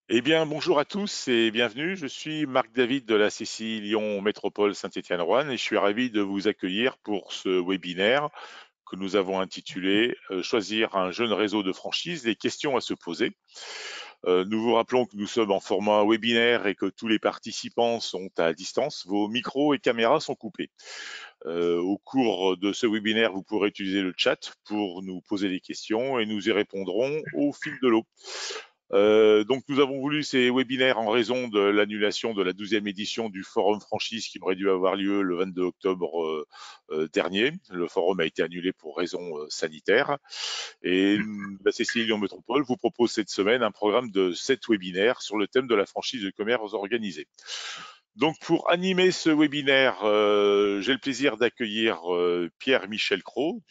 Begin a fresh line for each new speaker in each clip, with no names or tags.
Eh bien, bonjour à tous et bienvenue. Je suis Marc David de la CCI Lyon Métropole Saint-Étienne-Roanne et je suis ravi de vous accueillir pour ce webinaire que nous avons intitulé Choisir un jeune réseau de franchise, les questions à se poser. Nous vous rappelons que nous sommes en format webinaire et que tous les participants sont à distance. Vos micros et caméras sont coupés. Au cours de ce webinaire, vous pourrez utiliser le chat pour nous poser des questions et nous y répondrons au fil de l'eau. Donc nous avons voulu ces webinaires en raison de l'annulation de la 12e édition du Forum Franchise qui aurait dû avoir lieu le 22 octobre dernier. Le forum a été annulé pour raisons sanitaires. Et la CCI Lyon Métropole vous propose cette semaine un programme de 7 webinaires sur le thème de la franchise de commerce organisé. Donc pour animer ce webinaire, j'ai le plaisir d'accueillir Pierre-Michel Cros,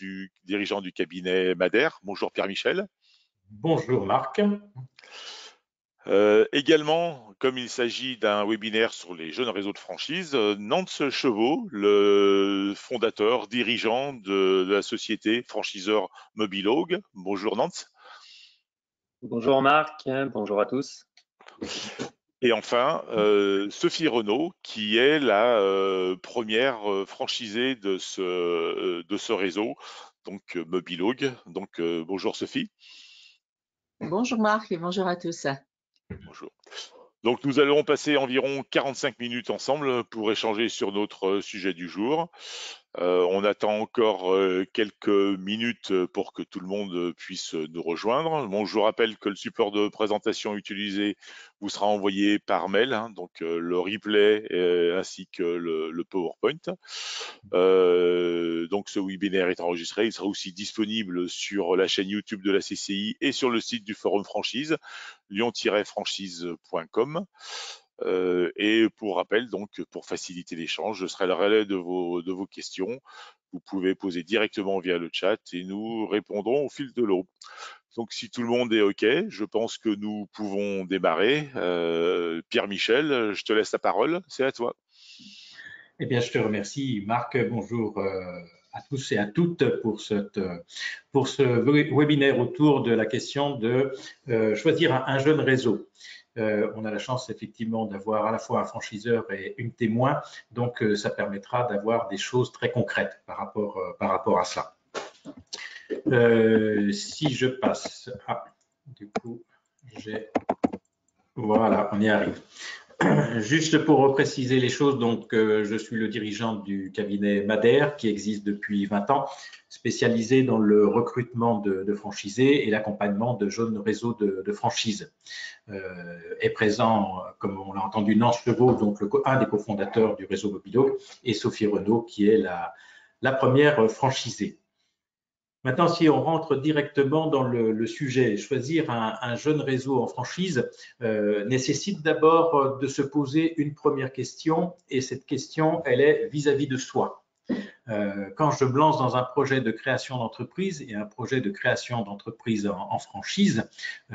dirigeant du cabinet Madère. Bonjour Pierre-Michel.
Bonjour Marc.
Également, comme il s'agit d'un webinaire sur les jeunes réseaux de franchise, Nance Chevaux, le fondateur, dirigeant de la société franchiseur Mobilogue. Bonjour Nance.
Bonjour Marc, bonjour à tous.
Et enfin, Sophie Renaud, qui est la première franchisée de ce réseau, donc Mobilogue. Donc bonjour Sophie.
Bonjour Marc et bonjour à tous.
Bonjour. Donc nous allons passer environ 45 minutes ensemble pour échanger sur notre sujet du jour. On attend encore quelques minutes pour que tout le monde puisse nous rejoindre. Bon, je vous rappelle que le support de présentation utilisé vous sera envoyé par mail, hein, donc le replay ainsi que le PowerPoint. Donc ce webinaire est enregistré, il sera aussi disponible sur la chaîne YouTube de la CCI et sur le site du Forum Franchise, lyon-franchise.com. Et pour rappel, donc, pour faciliter l'échange, je serai le relais de vos questions. Vous pouvez poser directement via le chat et nous répondrons au fil de l'eau. Donc, si tout le monde est OK, je pense que nous pouvons démarrer. Pierre-Michel, je te laisse la parole, c'est à toi.
Eh bien, je te remercie Marc. Bonjour à tous et à toutes pour ce webinaire autour de la question de choisir un jeune réseau. On a la chance effectivement d'avoir à la fois un franchiseur et une témoin, donc ça permettra d'avoir des choses très concrètes par rapport à ça. Si je passe, du coup, voilà, on y arrive. Juste pour préciser les choses, donc je suis le dirigeant du cabinet Madère qui existe depuis 20 ans, spécialisé dans le recrutement de franchisés et l'accompagnement de jeunes réseaux de franchise. Est présent, comme on l'a entendu, Nance Chevaux, donc un des cofondateurs du réseau Mobilo, et Sophie Renaud qui est la première franchisée. Maintenant, si on rentre directement dans le sujet, choisir un jeune réseau en franchise nécessite d'abord de se poser une première question, et cette question, elle est vis-à-vis de soi. Quand je me lance dans un projet de création d'entreprise et un projet de création d'entreprise en franchise,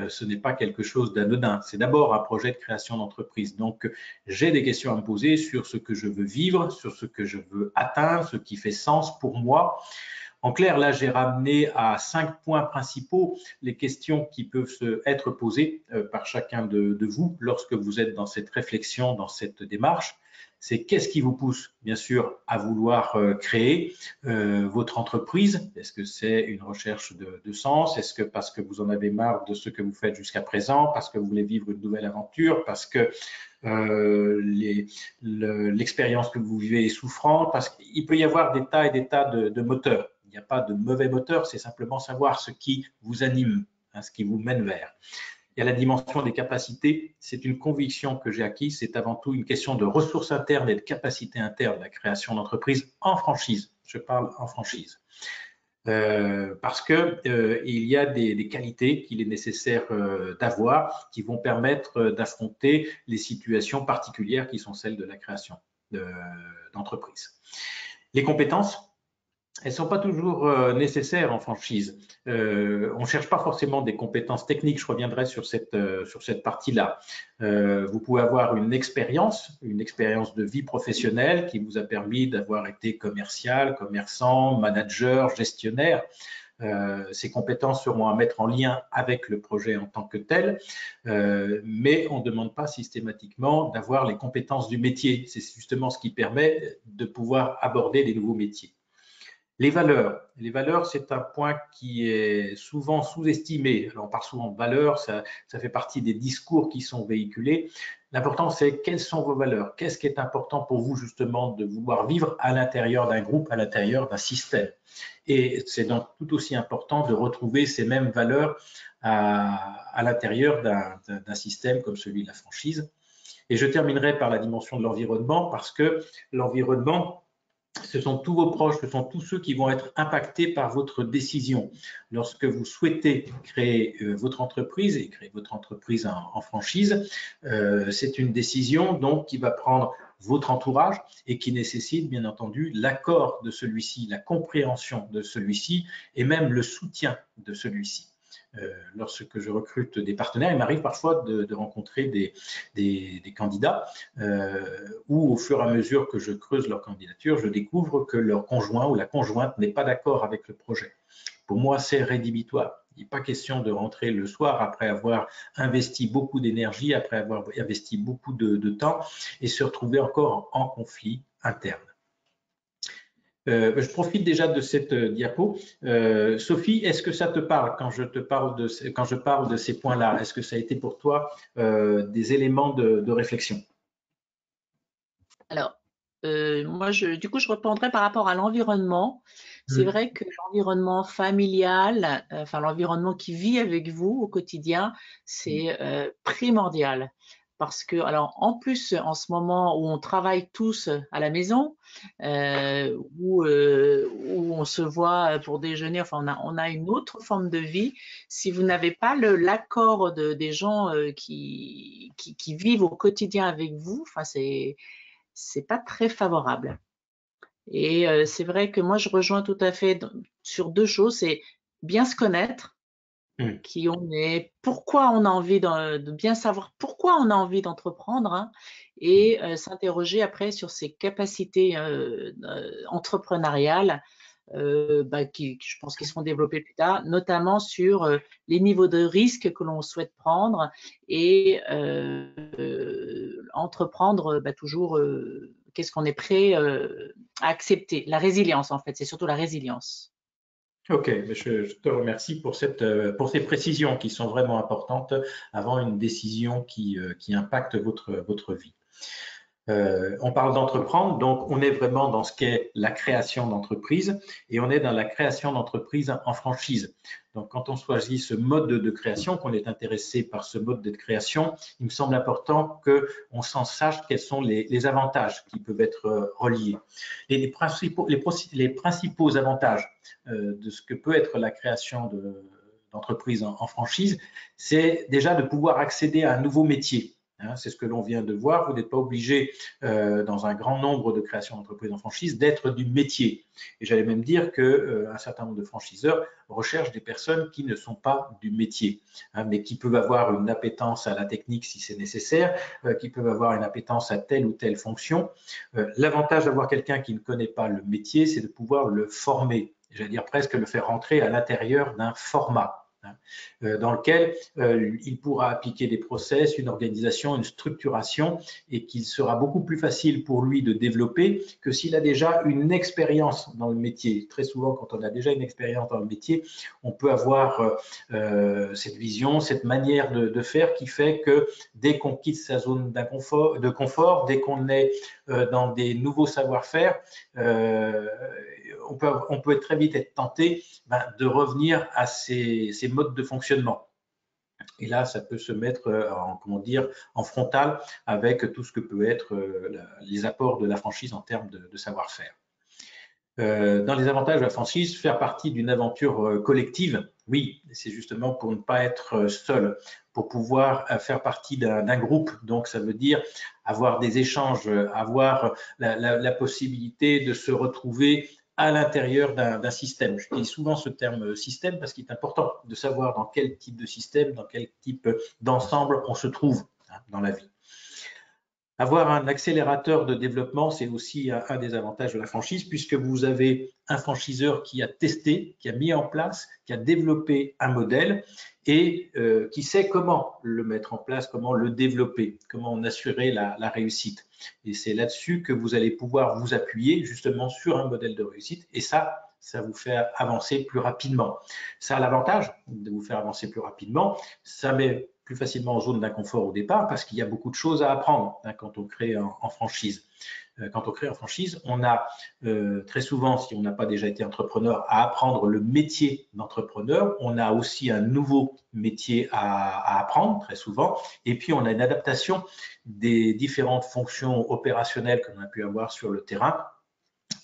ce n'est pas quelque chose d'anodin. C'est d'abord un projet de création d'entreprise. Donc, j'ai des questions à me poser sur ce que je veux vivre, sur ce que je veux atteindre, ce qui fait sens pour moi. En clair, là, j'ai ramené à 5 points principaux les questions qui peuvent être posées par chacun de vous lorsque vous êtes dans cette réflexion, dans cette démarche. C'est qu'est-ce qui vous pousse, bien sûr, à vouloir créer votre entreprise? Est-ce que c'est une recherche de sens? Est-ce que parce que vous en avez marre de ce que vous faites jusqu'à présent? Parce que vous voulez vivre une nouvelle aventure? Parce que l'expérience que vous vivez est souffrante? Parce qu'il peut y avoir des tas et des tas de moteurs. Il n'y a pas de mauvais moteur, c'est simplement savoir ce qui vous anime, hein, ce qui vous mène vers. Il y a la dimension des capacités, c'est une conviction que j'ai acquise, c'est avant tout une question de ressources internes et de capacités internes, la création d'entreprise en franchise. Je parle en franchise. Parce que il y a des qualités qu'il est nécessaire d'avoir qui vont permettre d'affronter les situations particulières qui sont celles de la création d'entreprise. Les compétences, elles ne sont pas toujours nécessaires en franchise. On ne cherche pas forcément des compétences techniques, je reviendrai sur cette partie-là. Vous pouvez avoir une expérience de vie professionnelle qui vous a permis d'avoir été commercial, commerçant, manager, gestionnaire. Ces compétences seront à mettre en lien avec le projet en tant que tel, mais on ne demande pas systématiquement d'avoir les compétences du métier. C'est justement ce qui permet de pouvoir aborder des nouveaux métiers. Les valeurs, c'est un point qui est souvent sous-estimé. Alors, on parle souvent de valeurs, ça fait partie des discours qui sont véhiculés. L'important, c'est quelles sont vos valeurs? Qu'est-ce qui est important pour vous, justement, de vouloir vivre à l'intérieur d'un groupe, à l'intérieur d'un système? Et c'est donc tout aussi important de retrouver ces mêmes valeurs à l'intérieur d'un système comme celui de la franchise. Et je terminerai par la dimension de l'environnement, parce que l'environnement, ce sont tous vos proches, ce sont tous ceux qui vont être impactés par votre décision. Lorsque vous souhaitez créer votre entreprise et créer votre entreprise en franchise, c'est une décision donc qui va prendre votre entourage et qui nécessite bien entendu l'accord de celui-ci, la compréhension de celui-ci et même le soutien de celui-ci. Lorsque je recrute des partenaires, il m'arrive parfois de rencontrer des candidats où au fur et à mesure que je creuse leur candidature, je découvre que leur conjoint ou la conjointe n'est pas d'accord avec le projet. Pour moi, c'est rédhibitoire. Il n'est pas question de rentrer le soir après avoir investi beaucoup d'énergie, après avoir investi beaucoup de temps et se retrouver encore en conflit interne. Je profite déjà de cette diapo. Sophie, est-ce que ça te parle quand je parle de ces points-là? Est-ce que ça a été pour toi des éléments de réflexion?
Alors, moi, du coup, je répondrai par rapport à l'environnement. C'est vrai que l'environnement familial, enfin l'environnement qui vit avec vous au quotidien, c'est primordial. Parce que, alors, en plus, en ce moment où on travaille tous à la maison, où on se voit pour déjeuner, enfin, on a une autre forme de vie. Si vous n'avez pas l'accord des gens qui vivent au quotidien avec vous, enfin, c'est pas très favorable. Et c'est vrai que moi, je rejoins tout à fait sur deux choses. C'est bien se connaître, qui on est, pourquoi on a envie de bien savoir pourquoi on a envie d'entreprendre, hein, et s'interroger après sur ses capacités entrepreneuriales, qui, je pense qu'ils seront développés plus tard, notamment sur les niveaux de risque que l'on souhaite prendre et entreprendre toujours qu'est-ce qu'on est prêt à accepter. La résilience, en fait, c'est surtout la résilience.
Ok, je te remercie pour ces précisions qui sont vraiment importantes avant une décision qui impacte votre vie. On parle d'entreprendre, donc on est vraiment dans ce qu'est la création d'entreprise et on est dans la création d'entreprise en franchise. Donc quand on choisit ce mode de création, qu'on est intéressé par ce mode de création, il me semble important qu'on s'en sache quels sont les avantages qui peuvent être reliés. Les principaux avantages de ce que peut être la création d'entreprise en franchise, c'est déjà de pouvoir accéder à un nouveau métier. C'est ce que l'on vient de voir. Vous n'êtes pas obligé, dans un grand nombre de créations d'entreprises en franchise, d'être du métier. Et j'allais même dire qu'un certain nombre de franchiseurs recherchent des personnes qui ne sont pas du métier, mais qui peuvent avoir une appétence à la technique si c'est nécessaire, qui peuvent avoir une appétence à telle ou telle fonction. L'avantage d'avoir quelqu'un qui ne connaît pas le métier, c'est de pouvoir le former. J'allais dire presque le faire rentrer à l'intérieur d'un format dans lequel il pourra appliquer des process, une organisation, une structuration et qu'il sera beaucoup plus facile pour lui de développer que s'il a déjà une expérience dans le métier. Très souvent, quand on a déjà une expérience dans le métier, on peut avoir cette vision, cette manière de faire qui fait que dès qu'on quitte sa zone de confort, dès qu'on est dans des nouveaux savoir-faire, on peut très vite être tenté de revenir à ces modes de fonctionnement. Et là, ça peut se mettre en frontal avec tout ce que peut être les apports de la franchise en termes de savoir-faire. Dans les avantages de la franchise, faire partie d'une aventure collective, oui, c'est justement pour ne pas être seul, pour pouvoir faire partie d'un groupe. Donc, ça veut dire avoir des échanges, avoir la possibilité de se retrouver à l'intérieur d'un système. Je dis souvent ce terme système parce qu'il est important de savoir dans quel type de système, dans quel type d'ensemble on se trouve dans la vie. Avoir un accélérateur de développement, c'est aussi un des avantages de la franchise, puisque vous avez un franchiseur qui a testé, qui a mis en place, qui a développé un modèle et qui sait comment le mettre en place, comment le développer, comment en assurer la réussite. Et c'est là-dessus que vous allez pouvoir vous appuyer justement sur un modèle de réussite. Et ça vous fait avancer plus rapidement. Ça a l'avantage de vous faire avancer plus rapidement. Ça met plus facilement en zone d'inconfort au départ parce qu'il y a beaucoup de choses à apprendre quand on crée en franchise. Quand on crée en franchise, on a très souvent, si on n'a pas déjà été entrepreneur, à apprendre le métier d'entrepreneur. On a aussi un nouveau métier à apprendre très souvent. Et puis, on a une adaptation des différentes fonctions opérationnelles qu'on a pu avoir sur le terrain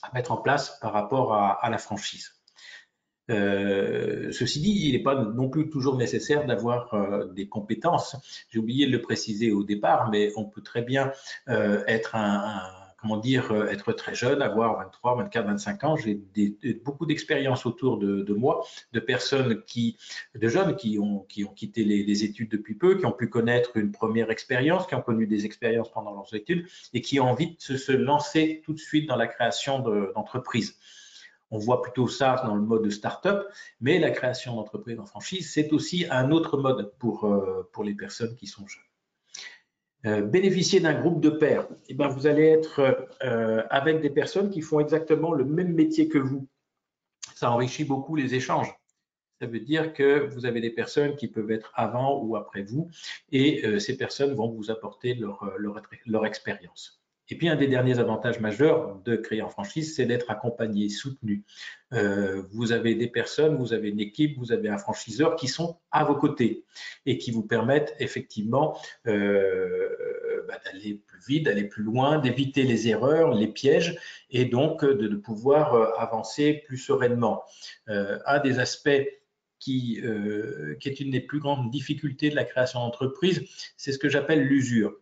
à mettre en place par rapport à la franchise. Ceci dit, il n'est pas non plus toujours nécessaire d'avoir des compétences. J'ai oublié de le préciser au départ, mais on peut très bien être être très jeune, avoir 23, 24, 25 ans. J'ai beaucoup d'expériences autour de moi, de personnes de jeunes qui ont quitté les études depuis peu, qui ont pu connaître une première expérience, qui ont connu des expériences pendant leurs études et qui ont envie de se lancer tout de suite dans la création d'entreprises. On voit plutôt ça dans le mode start-up, mais la création d'entreprise en franchise, c'est aussi un autre mode pour les personnes qui sont jeunes. Bénéficier d'un groupe de pairs, eh bien, vous allez être avec des personnes qui font exactement le même métier que vous. Ça enrichit beaucoup les échanges. Ça veut dire que vous avez des personnes qui peuvent être avant ou après vous et ces personnes vont vous apporter leur expérience. Et puis, un des derniers avantages majeurs de créer en franchise, c'est d'être accompagné, soutenu. Vous avez des personnes, vous avez une équipe, vous avez un franchiseur qui sont à vos côtés et qui vous permettent effectivement d'aller plus vite, d'aller plus loin, d'éviter les erreurs, les pièges et donc de pouvoir avancer plus sereinement. Un des aspects qui est une des plus grandes difficultés de la création d'entreprise, c'est ce que j'appelle l'usure.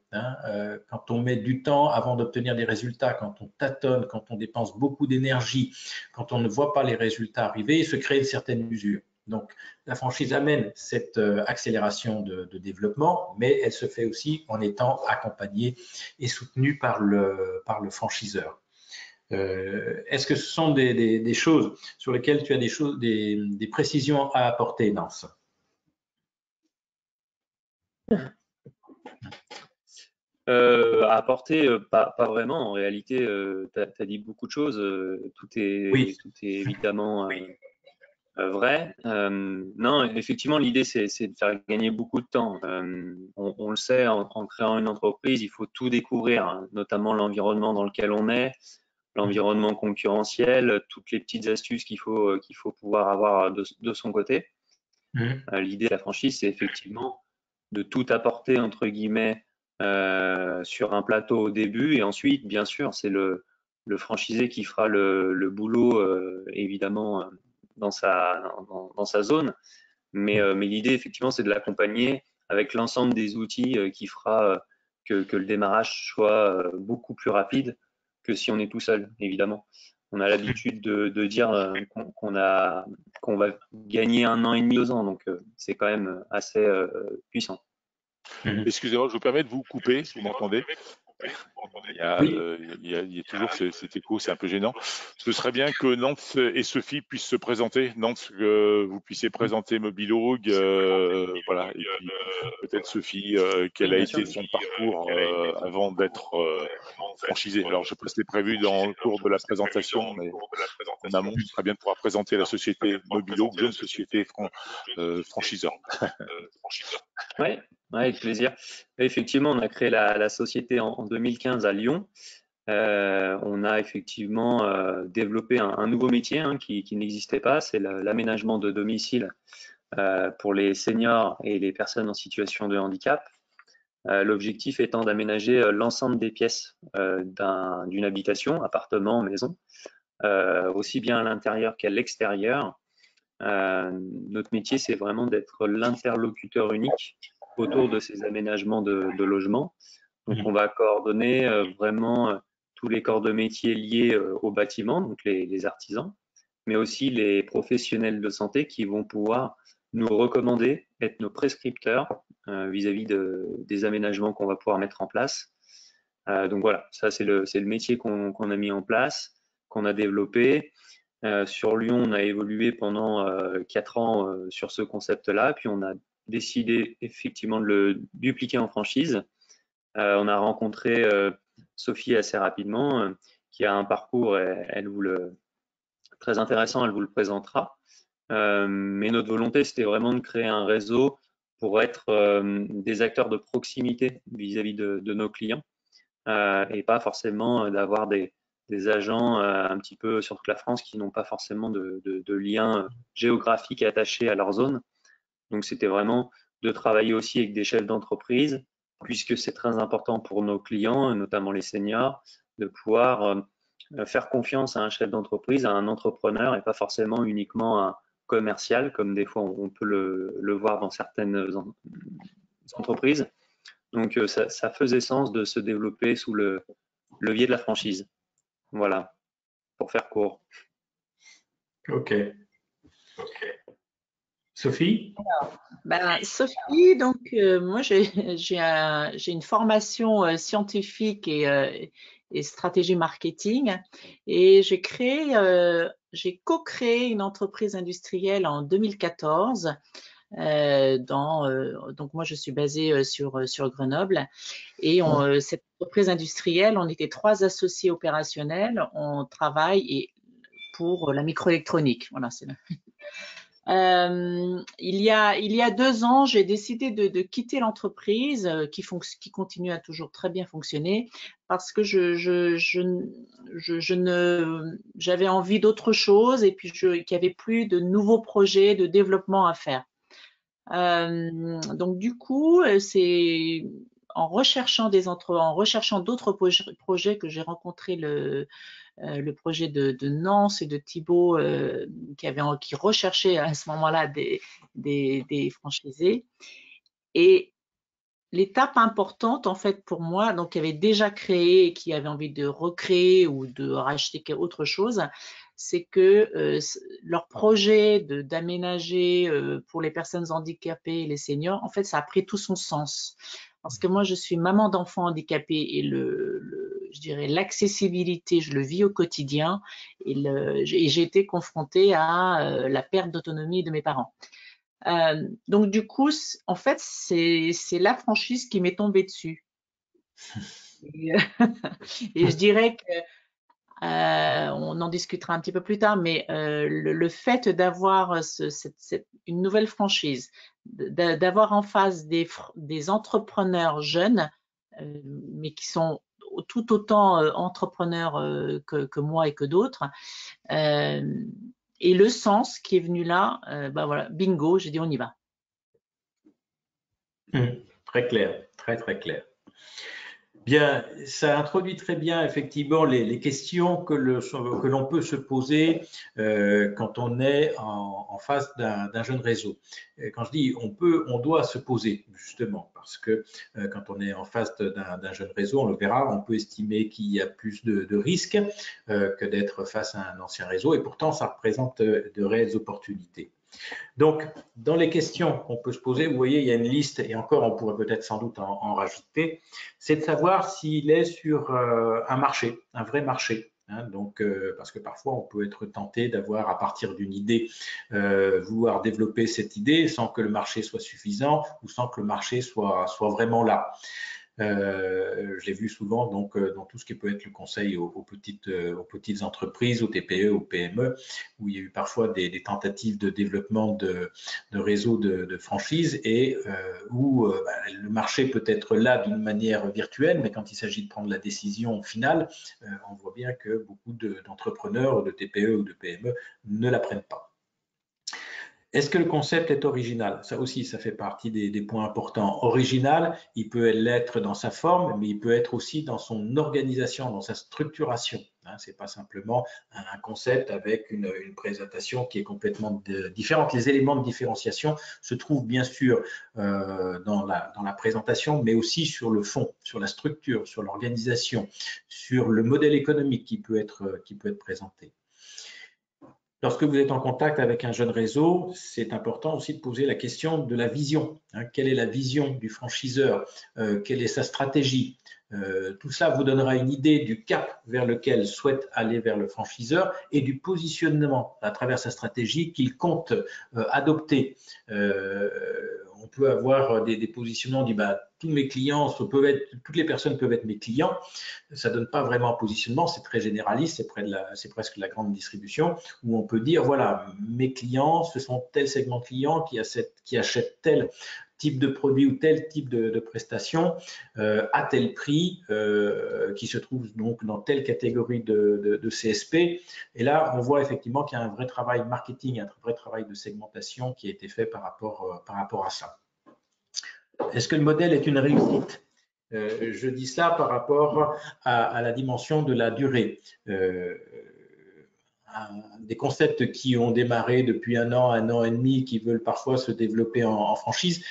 Quand on met du temps avant d'obtenir des résultats, quand on tâtonne, quand on dépense beaucoup d'énergie, quand on ne voit pas les résultats arriver, il se crée une certaine usure. Donc, la franchise amène cette accélération de développement, mais elle se fait aussi en étant accompagnée et soutenue par le franchiseur. Est-ce que ce sont des choses sur lesquelles tu as des précisions à apporter, Nance?
À apporter, pas vraiment. En réalité, tu as dit beaucoup de choses. Tout est
Oui.
évidemment vrai. Non, effectivement, l'idée, c'est de faire gagner beaucoup de temps. On le sait, en créant une entreprise, il faut tout découvrir, hein, notamment l'environnement dans lequel on est, l'environnement concurrentiel, toutes les petites astuces qu'il faut pouvoir avoir de son côté. L'idée de la franchise, c'est effectivement de tout apporter, entre guillemets, sur un plateau au début. Et ensuite, bien sûr, c'est le franchisé qui fera le boulot, évidemment, dans sa zone. Mais l'idée, effectivement, c'est de l'accompagner avec l'ensemble des outils qui fera que le démarrage soit beaucoup plus rapide que si on est tout seul, évidemment. On a l'habitude de dire qu'on va gagner 1 an et demi, 2 ans, donc c'est quand même assez puissant.
Excusez-moi, je vous permets de vous couper, vous m'entendez? Il y a toujours cet écho, c'est un peu gênant. Ce serait bien que Nantes et Sophie puissent se présenter. Nantes, que vous puissiez présenter Mobilog, voilà. Et puis peut-être Sophie, quel a été son parcours avant d'être franchisé. Alors je pense que c'était prévu dans le cours de la présentation, mais en amont, ce serait bien de pouvoir présenter la société Mobilog, jeune société franchiseur.
Oui, avec plaisir. Effectivement, on a créé la société en 2015 à Lyon. On a effectivement développé un nouveau métier qui n'existait pas, c'est l'aménagement de domicile pour les seniors et les personnes en situation de handicap. L'objectif étant d'aménager l'ensemble des pièces d'une habitation, appartement, maison, aussi bien à l'intérieur qu'à l'extérieur. Notre métier, c'est vraiment d'être l'interlocuteur unique autour de ces aménagements de logement. Donc, on va coordonner vraiment tous les corps de métier liés au bâtiment, donc les artisans, mais aussi les professionnels de santé qui vont pouvoir nous recommander, être nos prescripteurs vis-à-vis des aménagements qu'on va pouvoir mettre en place. Donc voilà, ça c'est le métier qu'on a mis en place, qu'on a développé. Sur Lyon, on a évolué pendant 4 ans sur ce concept-là, puis on a décidé effectivement de le dupliquer en franchise. On a rencontré Sophie assez rapidement, qui a un parcours, très intéressant, elle vous le présentera. Mais notre volonté, c'était vraiment de créer un réseau pour être des acteurs de proximité vis-à-vis de nos clients et pas forcément d'avoir des agents un petit peu sur toute la France qui n'ont pas forcément de lien géographique attaché à leur zone. Donc, c'était vraiment de travailler aussi avec des chefs d'entreprise, puisque c'est très important pour nos clients, notamment les seniors, de pouvoir faire confiance à un chef d'entreprise, à un entrepreneur et pas forcément uniquement un commercial, comme des fois on peut le voir dans certaines entreprises. Donc, ça faisait sens de se développer sous le levier de la franchise. Voilà, pour faire court.
Ok. Sophie?
Sophie, donc moi j'ai une formation scientifique et stratégie marketing et j'ai co-créé une entreprise industrielle en 2014. Donc moi je suis basée sur Grenoble et cette entreprise industrielle, on était 3 associés opérationnels, on travaille pour la microélectronique. Voilà, c'est il y a 2 ans, j'ai décidé de quitter l'entreprise qui continue à toujours très bien fonctionner parce que j'avais envie d'autre chose et puis qu'il n'y avait plus de nouveaux projets de développement à faire. Donc du coup, c'est en recherchant d'autres projets que j'ai rencontré le projet de Nance et de Thibault qui recherchaient à ce moment-là des franchisés. Et l'étape importante en fait pour moi, donc qui avait déjà créé et qui avait envie de recréer ou de racheter autre chose, c'est que leur projet d'aménager pour les personnes handicapées et les seniors, en fait, ça a pris tout son sens. Parce que moi, je suis maman d'enfants handicapés et je dirais l'accessibilité, je le vis au quotidien et j'ai été confrontée à la perte d'autonomie de mes parents. Donc du coup, en fait, c'est la franchise qui m'est tombée dessus. Et je dirais que on en discutera un petit peu plus tard, mais le fait d'avoir une nouvelle franchise, d'avoir en face des entrepreneurs jeunes, mais qui sont tout autant entrepreneurs que moi et que d'autres, et le sens qui est venu là, voilà, bingo, j'ai dit on y va.
Très clair, très très clair. Bien, ça introduit très bien effectivement les questions que l'on peut se poser quand on est en face d'un jeune réseau. Quand je dis on doit se poser justement parce que quand on est en face d'un jeune réseau, on le verra, on peut estimer qu'il y a plus de risques que d'être face à un ancien réseau et pourtant ça représente de réelles opportunités. Donc, dans les questions qu'on peut se poser, vous voyez, il y a une liste, et encore, on pourrait peut-être sans doute en rajouter, c'est de savoir s'il est sur un marché, un vrai marché. Hein, donc, parce que parfois, on peut être tenté d'avoir, à partir d'une idée, vouloir développer cette idée sans que le marché soit suffisant ou sans que le marché soit vraiment là. Je l'ai vu souvent donc dans tout ce qui peut être le conseil aux petites entreprises, aux TPE, aux PME, où il y a eu parfois des tentatives de développement de réseaux de franchise et où le marché peut être là d'une manière virtuelle, mais quand il s'agit de prendre la décision finale, on voit bien que beaucoup d'entrepreneurs, de TPE ou de PME ne la prennent pas. Est-ce que le concept est original? Ça aussi, ça fait partie des points importants. Original, il peut l'être dans sa forme, mais il peut être aussi dans son organisation, dans sa structuration. Hein, ce n'est pas simplement un concept avec une présentation qui est complètement différente. Les éléments de différenciation se trouvent bien sûr dans la présentation, mais aussi sur le fond, sur la structure, sur l'organisation, sur le modèle économique qui peut être présenté. Lorsque vous êtes en contact avec un jeune réseau, c'est important aussi de poser la question de la vision. Quelle est la vision du franchiseur? Quelle est sa stratégie? Tout cela vous donnera une idée du cap vers lequel souhaite aller vers le franchiseur et du positionnement à travers sa stratégie qu'il compte adopter. On peut avoir des positionnements, on dit tous mes clients toutes les personnes peuvent être mes clients. Ça donne pas vraiment un positionnement, c'est très généraliste, c'est presque la grande distribution où on peut dire voilà, mes clients, ce sont tel segment de clients qui achètent tel type de produit ou tel type de prestation à tel prix, qui se trouve donc dans telle catégorie de CSP. Et là, on voit effectivement qu'il y a un vrai travail marketing, un vrai travail de segmentation qui a été fait par rapport à ça. Est-ce que le modèle est une réussite? Je dis ça par rapport à la dimension de la durée. Des concepts qui ont démarré depuis un an et demi, qui veulent parfois se développer en franchise,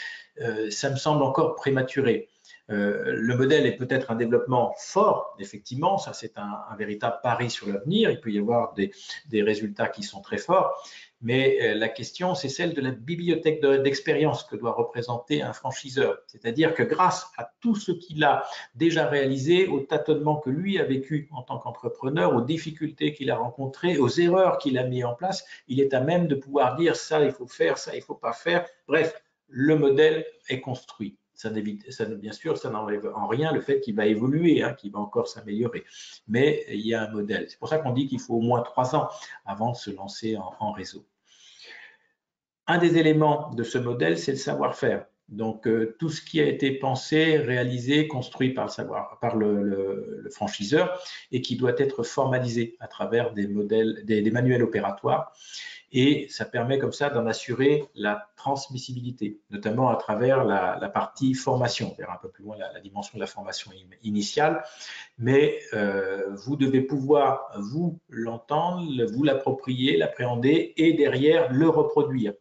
ça me semble encore prématuré. Le modèle est peut-être un développement fort, effectivement, ça c'est un véritable pari sur l'avenir, il peut y avoir des résultats qui sont très forts, mais la question c'est celle de la bibliothèque d'expérience que doit représenter un franchiseur, c'est-à-dire que grâce à tout ce qu'il a déjà réalisé, aux tâtonnements que lui a vécu en tant qu'entrepreneur, aux difficultés qu'il a rencontrées, aux erreurs qu'il a mis en place, il est à même de pouvoir dire ça il faut faire, ça il ne faut pas faire, bref, le modèle est construit. Bien sûr, ça n'enlève en rien le fait qu'il va évoluer, qu'il va encore s'améliorer. Mais il y a un modèle. C'est pour ça qu'on dit qu'il faut au moins 3 ans avant de se lancer en réseau. Un des éléments de ce modèle, c'est le savoir-faire. Donc, tout ce qui a été pensé, réalisé, construit par le franchiseur et qui doit être formalisé à travers des manuels opératoires. Et ça permet comme ça d'en assurer la transmissibilité, notamment à travers la partie formation. On verra un peu plus loin la dimension de la formation initiale, mais vous devez pouvoir, vous, l'entendre, vous l'approprier, l'appréhender et derrière le reproduire.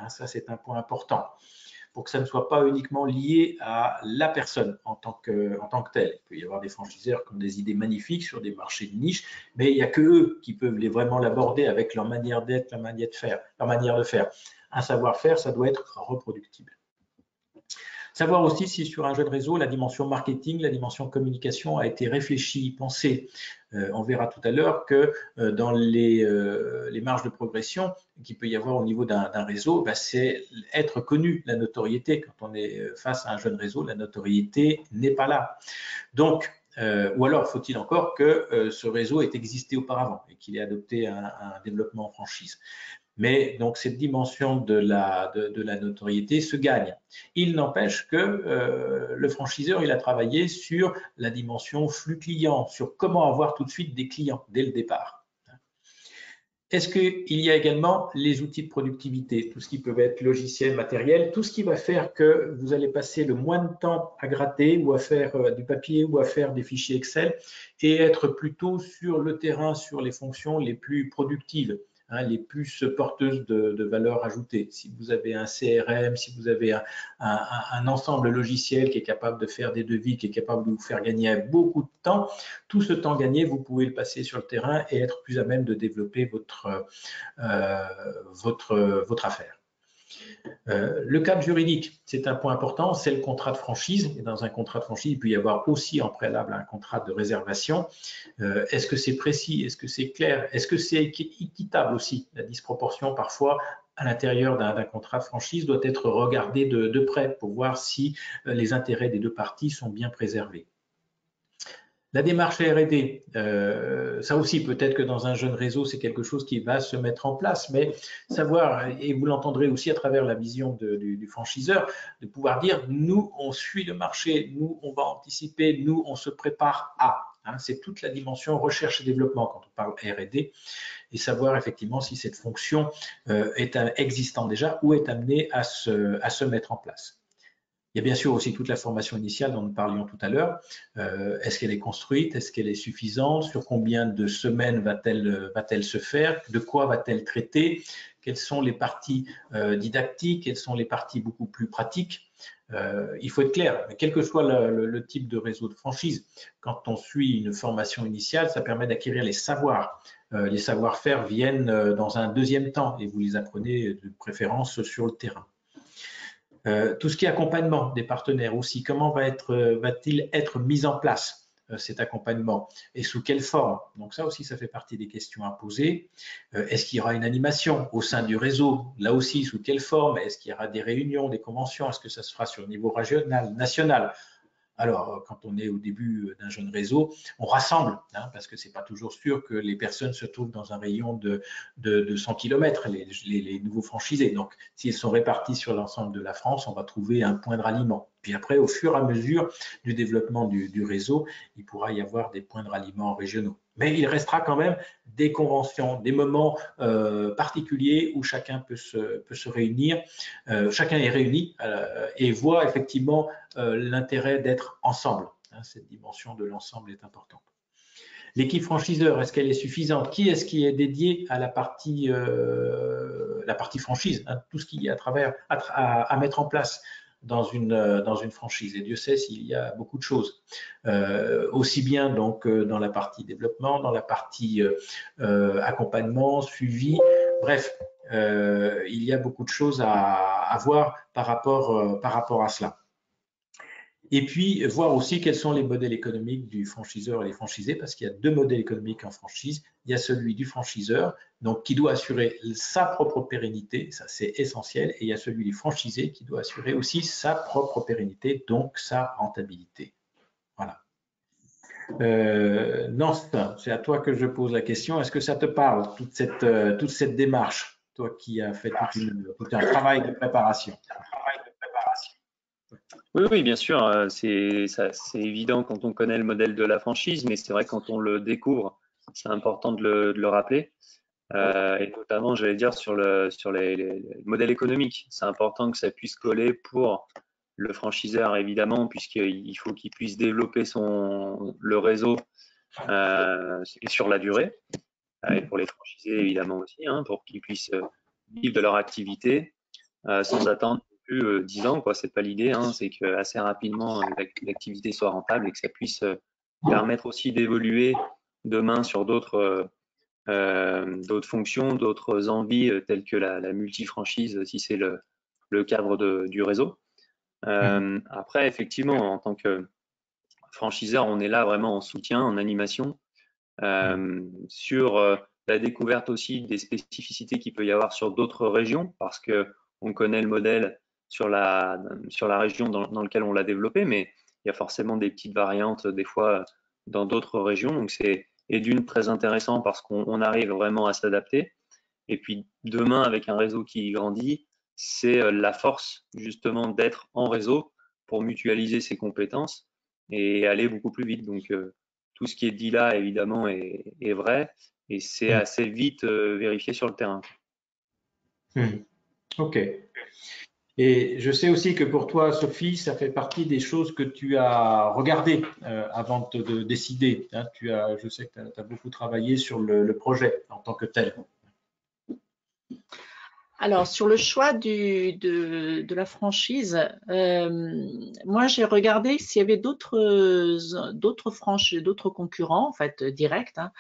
Ça, c'est un point important pour que ça ne soit pas uniquement lié à la personne en tant que telle. Il peut y avoir des franchiseurs qui ont des idées magnifiques sur des marchés de niche, mais il n'y a que eux qui peuvent vraiment l'aborder avec leur manière d'être, leur manière de faire. Un savoir-faire, ça doit être reproductible. Savoir aussi si sur un jeune réseau, la dimension marketing, la dimension communication a été réfléchie, pensée. On verra tout à l'heure que dans les marges de progression qu'il peut y avoir au niveau d'un réseau, c'est être connu, la notoriété. Quand on est face à un jeune réseau, la notoriété n'est pas là. Donc, ou alors faut-il encore que ce réseau ait existé auparavant et qu'il ait adopté un développement en franchise. Mais donc cette dimension de la notoriété se gagne. Il n'empêche que le franchiseur, il a travaillé sur la dimension flux client, sur comment avoir tout de suite des clients dès le départ. Est-ce qu'il y a également les outils de productivité, tout ce qui peut être logiciel, matériel, tout ce qui va faire que vous allez passer le moins de temps à gratter ou à faire du papier ou à faire des fichiers Excel et être plutôt sur le terrain, sur les fonctions les plus productives, les plus porteuses de valeur ajoutée. Si vous avez un CRM, si vous avez un ensemble logiciel qui est capable de faire des devis, qui est capable de vous faire gagner beaucoup de temps, tout ce temps gagné, vous pouvez le passer sur le terrain et être plus à même de développer votre affaire. Le cadre juridique, c'est un point important, c'est le contrat de franchise. Et dans un contrat de franchise, il peut y avoir aussi en préalable un contrat de réservation. Est-ce que c'est précis? Est-ce que c'est clair? Est-ce que c'est équitable aussi? La disproportion, parfois, à l'intérieur d'un contrat de franchise doit être regardée de près pour voir si les intérêts des deux parties sont bien préservés. La démarche R&D, ça aussi peut-être que dans un jeune réseau, c'est quelque chose qui va se mettre en place, mais savoir, et vous l'entendrez aussi à travers la vision du franchiseur, de pouvoir dire, nous, on suit le marché, nous, on va anticiper, nous, on se prépare à. C'est toute la dimension recherche et développement quand on parle R&D, et savoir effectivement si cette fonction est existante déjà ou est amenée à se mettre en place. Il y a bien sûr aussi toute la formation initiale dont nous parlions tout à l'heure. Est-ce qu'elle est construite? Est-ce qu'elle est suffisante? Sur combien de semaines va-t-elle se faire? De quoi va-t-elle traiter? Quelles sont les parties didactiques? Quelles sont les parties beaucoup plus pratiques? Il faut être clair, quel que soit le type de réseau de franchise, quand on suit une formation initiale, ça permet d'acquérir les savoirs les savoir-faire viennent dans un deuxième temps et vous les apprenez de préférence sur le terrain. Tout ce qui est accompagnement des partenaires aussi, comment va-t-il être mis en place cet accompagnement et sous quelle forme? Donc ça aussi, ça fait partie des questions à poser. Est-ce qu'il y aura une animation au sein du réseau? Là aussi, sous quelle forme? Est-ce qu'il y aura des réunions, des conventions? Est-ce que ça se fera sur le niveau régional, national? Alors, quand on est au début d'un jeune réseau, on rassemble, hein, parce que ce n'est pas toujours sûr que les personnes se trouvent dans un rayon de 100 km, les nouveaux franchisés. Donc, s'ils sont répartis sur l'ensemble de la France, on va trouver un point de ralliement. Puis après, au fur et à mesure du développement du réseau, il pourra y avoir des points de ralliement régionaux. Mais il restera quand même des conventions, des moments particuliers où chacun peut se réunir, chacun est réuni et voit effectivement l'intérêt d'être ensemble. Hein, cette dimension de l'ensemble est importante. L'équipe franchiseur, est-ce qu'elle est suffisante? Qui est-ce qui est dédié à la partie franchise, hein, tout ce qu'il y a à mettre en place dans une franchise? Et Dieu sait s'il y a beaucoup de choses. Aussi bien donc dans la partie développement, dans la partie accompagnement, suivi, bref, il y a beaucoup de choses à voir par rapport à cela. Et puis, voir aussi quels sont les modèles économiques du franchiseur et des franchisés, parce qu'il y a deux modèles économiques en franchise. Il y a celui du franchiseur, donc qui doit assurer sa propre pérennité, ça c'est essentiel, et il y a celui du franchisé qui doit assurer aussi sa propre pérennité, donc sa rentabilité. Voilà. Nance, c'est à toi que je pose la question. Est-ce que ça te parle, toute cette démarche, toi qui as fait tout un travail de préparation?
Oui, bien sûr, c'est évident quand on connaît le modèle de la franchise, mais c'est vrai quand on le découvre, c'est important de le rappeler. Et notamment, j'allais dire, sur les modèles économiques. C'est important que ça puisse coller pour le franchiseur, évidemment, puisqu'il faut qu'il puisse développer le réseau sur la durée. Et pour les franchisés, évidemment aussi, hein, pour qu'ils puissent vivre de leur activité sans attendre plus 10 ans, quoi. C'est pas l'idée, hein, c'est que assez rapidement l'activité soit rentable et que ça puisse permettre aussi d'évoluer demain sur d'autres fonctions, d'autres envies telles que la multifranchise, si c'est le cadre du réseau. Après, effectivement, en tant que franchiseur, on est là vraiment en soutien, en animation, sur la découverte aussi des spécificités qu'il peut y avoir sur d'autres régions, parce que on connaît le modèle sur la région dans laquelle on l'a développé, mais il y a forcément des petites variantes des fois dans d'autres régions. Donc c'est d'une très intéressant parce qu'on arrive vraiment à s'adapter. Et puis demain, avec un réseau qui grandit, c'est la force justement d'être en réseau pour mutualiser ses compétences et aller beaucoup plus vite. Donc tout ce qui est dit là, évidemment, est vrai et c'est assez vite vérifié sur le terrain.
Ok. Et je sais aussi que pour toi, Sophie, ça fait partie des choses que tu as regardées avant de décider. Hein. Je sais que tu as beaucoup travaillé sur le projet en tant que tel.
Alors, sur le choix de la franchise, moi, j'ai regardé s'il y avait d'autres concurrents, en fait, directs, hein,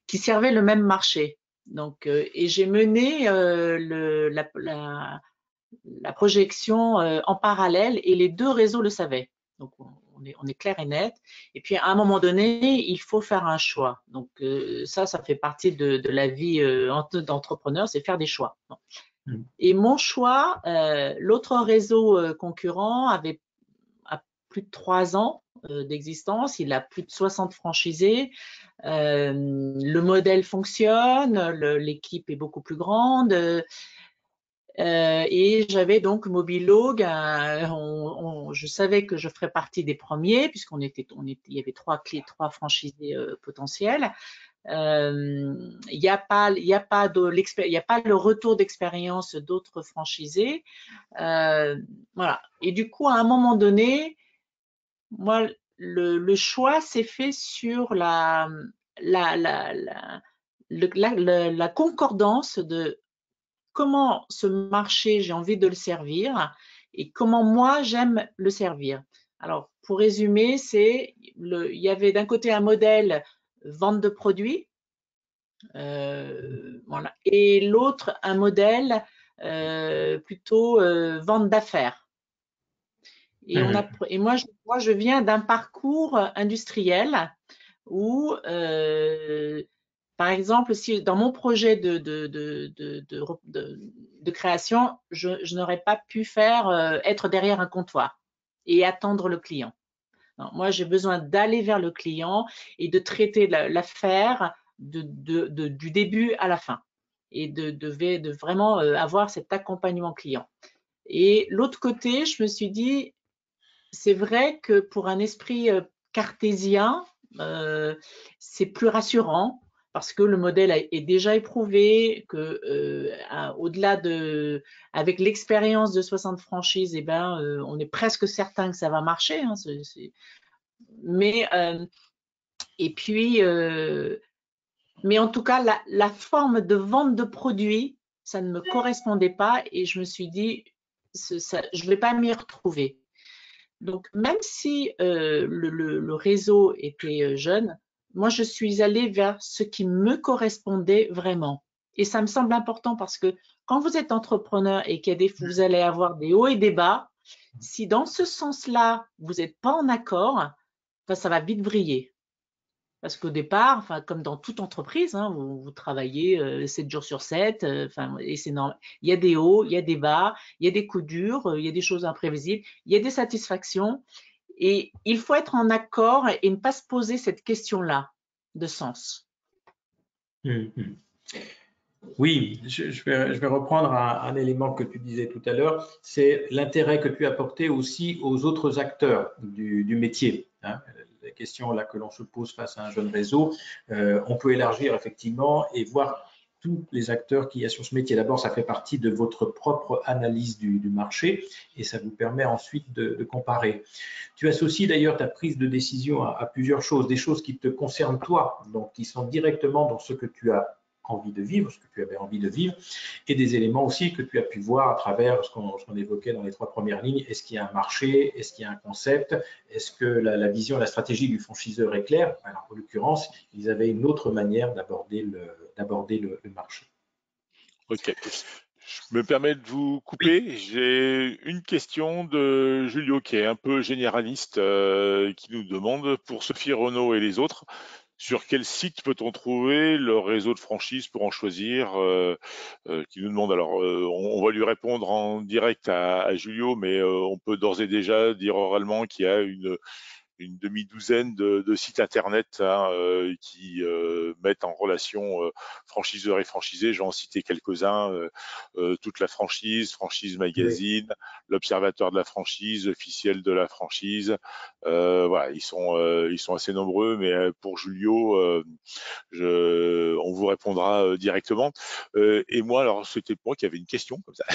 qui servaient le même marché. Donc, et j'ai mené la projection en parallèle et les deux réseaux le savaient. Donc, on est clair et net. Et puis, à un moment donné, il faut faire un choix. Donc, ça fait partie de la vie d'entrepreneur, c'est faire des choix. Bon. Et mon choix, l'autre réseau concurrent a plus de 3 ans d'existence, il a plus de 60 franchisés, le modèle fonctionne, l'équipe est beaucoup plus grande, et j'avais donc Mobilog, je savais que je ferais partie des premiers puisqu'il y avait trois franchisés potentiels. Il n'y a pas le retour d'expérience d'autres franchisés. Voilà. Et du coup, à un moment donné, moi, le choix s'est fait sur la concordance de comment ce marché, j'ai envie de le servir et comment moi, j'aime le servir. Alors, pour résumer, il y avait d'un côté un modèle vente de produits Voilà. Et l'autre, un modèle plutôt vente d'affaires. Et, moi, je viens d'un parcours industriel où, par exemple, si dans mon projet de création, je n'aurais pas pu être derrière un comptoir et attendre le client. Non, moi, j'ai besoin d'aller vers le client et de traiter l'affaire du début à la fin et de vraiment avoir cet accompagnement client. Et l'autre côté, je me suis dit, c'est vrai que pour un esprit cartésien, c'est plus rassurant parce que le modèle est déjà éprouvé, que au-delà avec l'expérience de 60 franchises, eh ben, on est presque certain que ça va marcher. Hein, mais et puis, mais en tout cas, la forme de vente de produits, ça ne me correspondait pas et je me suis dit, je ne vais pas m'y retrouver. Donc, même si le réseau était jeune, moi, je suis allée vers ce qui me correspondait vraiment. Et ça me semble important parce que quand vous êtes entrepreneur et qu'il y a vous allez avoir des hauts et des bas, si dans ce sens-là, vous n'êtes pas en accord, ça va vite vriller. Parce qu'au départ, enfin, comme dans toute entreprise, hein, vous travaillez 7 jours sur 7, et c'est normal. Il y a des hauts, il y a des bas, il y a des coups durs, il y a des choses imprévisibles, il y a des satisfactions. Et il faut être en accord et ne pas se poser cette question-là de sens.
Oui, je vais reprendre un élément que tu disais tout à l'heure, c'est l'intérêt que tu as porté aussi aux autres acteurs du métier. Hein. La question là que l'on se pose face à un jeune réseau, on peut élargir effectivement et voir tous les acteurs qu'il y a sur ce métier. D'abord, ça fait partie de votre propre analyse du marché et ça vous permet ensuite de comparer. Tu associes d'ailleurs ta prise de décision à plusieurs choses, des choses qui te concernent toi, donc qui sont directement dans ce que tu as envie de vivre, ce que tu avais envie de vivre, et des éléments aussi que tu as pu voir à travers ce qu'on évoquait dans les 3 premières lignes. Est-ce qu'il y a un marché? Est-ce qu'il y a un concept? Est-ce que la vision, la stratégie du franchiseur est claire? Alors, en l'occurrence, ils avaient une autre manière d'aborder le marché.
Ok. Je me permets de vous couper. Oui. J'ai une question de Julio qui est un peu généraliste, qui nous demande pour Sophie Renaud et les autres, sur quel site peut-on trouver le réseau de franchise pour en choisir, qui nous demande. Alors, on va lui répondre en direct à Julio, mais on peut d'ores et déjà dire oralement qu'il y a une demi-douzaine de sites internet qui mettent en relation franchiseurs et franchisés. J'en citais quelques-uns, toute la franchise, Franchise Magazine, oui. L'Observateur de la franchise, Officiel de la franchise. Voilà, ils sont assez nombreux, mais pour Julio, on vous répondra directement. Et moi, alors c'était moi qui avait une question comme ça,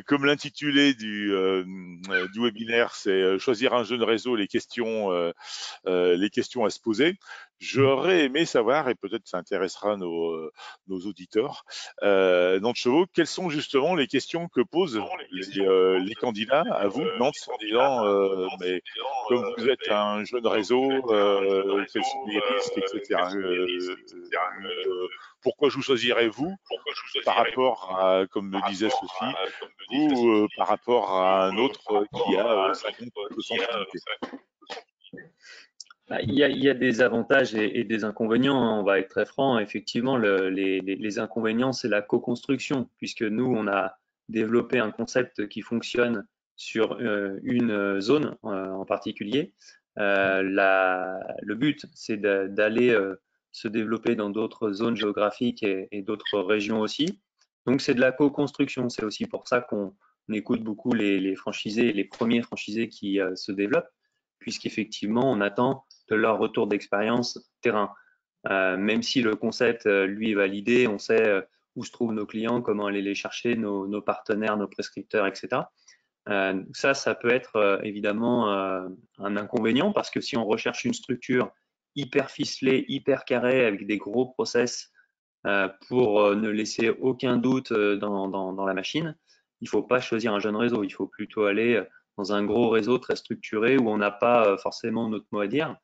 comme l'intitulé du webinaire, c'est choisir un jeune réseau, les questions à se poser. J'aurais aimé savoir, et peut-être ça intéressera nos auditeurs, Nantes Chevaux, quelles sont justement les questions que posent les candidats à vous, Nantes, en disant mais comme vous êtes un jeune réseau, quels sont les risques, etc. Pourquoi je vous choisirais vous par rapport à, comme le disait Sophie, ou par rapport à un autre qui a 50 ou 100 unités?
Il y a des avantages et des inconvénients, hein, on va être très franc. Effectivement, les inconvénients, c'est la co-construction, puisque nous, on a développé un concept qui fonctionne sur une zone en particulier. Le but, c'est d'aller se développer dans d'autres zones géographiques et d'autres régions aussi. Donc, c'est de la co-construction. C'est aussi pour ça qu'on écoute beaucoup les franchisés, les premiers franchisés qui se développent, puisqu'effectivement, on attend de leur retour d'expérience terrain. Même si le concept, lui, est validé, on sait où se trouvent nos clients, comment aller les chercher, nos partenaires, nos prescripteurs, etc. Ça peut être évidemment un inconvénient parce que si on recherche une structure hyper ficelée, hyper carrée, avec des gros process pour ne laisser aucun doute dans la machine, il ne faut pas choisir un jeune réseau, il faut plutôt aller dans un gros réseau très structuré où on n'a pas forcément notre mot à dire,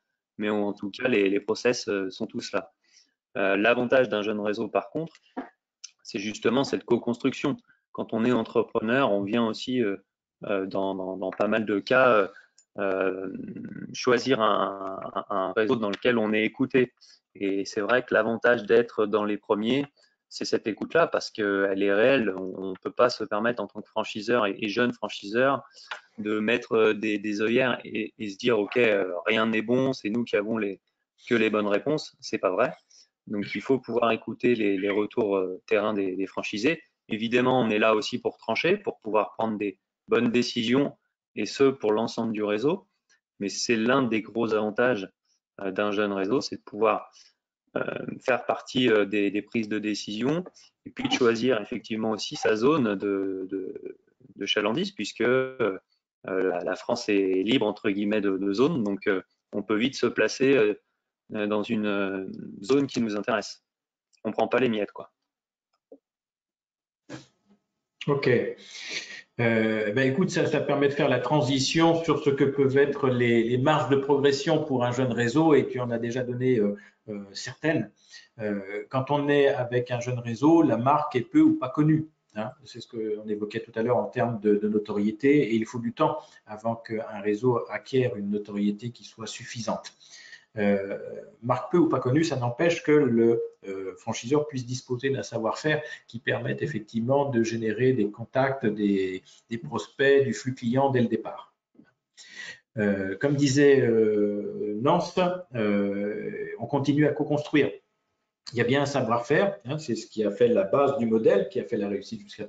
mais en tout cas, les process sont tous là. L'avantage d'un jeune réseau, par contre, c'est justement cette co-construction. Quand on est entrepreneur, on vient aussi, dans pas mal de cas, choisir un réseau dans lequel on est écouté. Et c'est vrai que l'avantage d'être dans les premiers, c'est cette écoute-là, parce qu'elle est réelle. On ne peut pas se permettre en tant que franchiseur et jeune franchiseur de mettre des œillères et se dire ok, rien n'est bon, c'est nous qui avons que les bonnes réponses. C'est pas vrai. Donc il faut pouvoir écouter les retours terrain des franchisés. Évidemment, on est là aussi pour trancher, pour pouvoir prendre des bonnes décisions, et ce pour l'ensemble du réseau. Mais c'est l'un des gros avantages d'un jeune réseau, c'est de pouvoir faire partie des prises de décision, et puis de choisir effectivement aussi sa zone de chalandise, puisque la France est libre entre guillemets de zones, donc on peut vite se placer dans une zone qui nous intéresse. On ne prend pas les miettes, quoi.
Ok. Écoute, ça permet de faire la transition sur ce que peuvent être les marges de progression pour un jeune réseau, et tu en as déjà donné certaines. Quand on est avec un jeune réseau, la marque est peu ou pas connue. Hein, c'est ce qu'on évoquait tout à l'heure en termes de notoriété, et il faut du temps avant qu'un réseau acquiert une notoriété qui soit suffisante. Marque peu ou pas connue, ça n'empêche que le franchiseur puisse disposer d'un savoir-faire qui permette effectivement de générer des contacts, des prospects, du flux client dès le départ. Comme disait Nance, on continue à co-construire. Il y a bien un savoir-faire, hein, c'est ce qui a fait la base du modèle, qui a fait la réussite jusqu'à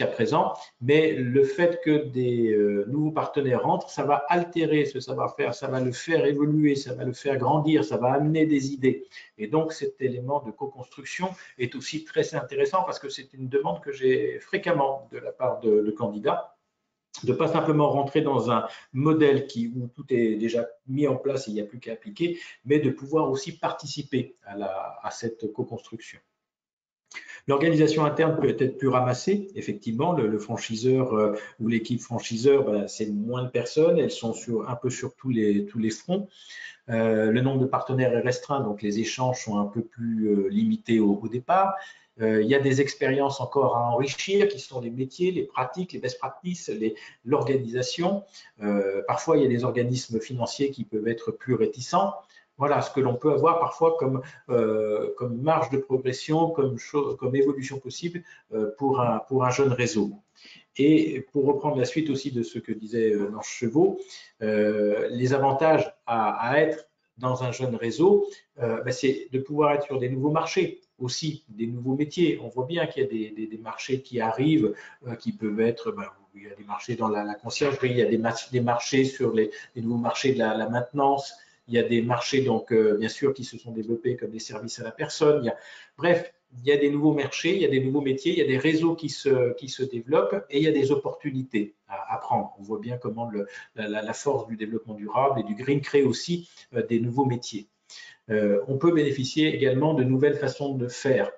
présent, mais le fait que des nouveaux partenaires rentrent, ça va altérer ce savoir-faire, ça va le faire évoluer, ça va le faire grandir, ça va amener des idées. Et donc cet élément de co-construction est aussi très intéressant, parce que c'est une demande que j'ai fréquemment de la part de candidats, de ne pas simplement rentrer dans un modèle où tout est déjà mis en place et il n'y a plus qu'à appliquer, mais de pouvoir aussi participer à cette co-construction. L'organisation interne peut être plus ramassée, effectivement, le franchiseur ou l'équipe franchiseur, c'est moins de personnes, elles sont un peu sur tous les fronts. Le nombre de partenaires est restreint, donc les échanges sont un peu plus limités au départ. Il y a des expériences encore à enrichir, qui sont les métiers, les pratiques, les best practices, l'organisation. Parfois, il y a des organismes financiers qui peuvent être plus réticents. Voilà ce que l'on peut avoir parfois comme marge de progression, comme évolution possible pour un jeune réseau. Et pour reprendre la suite aussi de ce que disait Nance Chevaux, les avantages à être dans un jeune réseau, c'est de pouvoir être sur des nouveaux marchés, aussi des nouveaux métiers. On voit bien qu'il y a des marchés qui arrivent, qui peuvent être, il y a des marchés dans la conciergerie, il y a des marchés sur les nouveaux marchés de la maintenance, il y a des marchés, donc bien sûr, qui se sont développés comme des services à la personne. Bref, il y a des nouveaux marchés, il y a des nouveaux métiers, il y a des réseaux qui se développent, et il y a des opportunités à prendre. On voit bien comment la force du développement durable et du green crée aussi des nouveaux métiers. On peut bénéficier également de nouvelles façons de faire.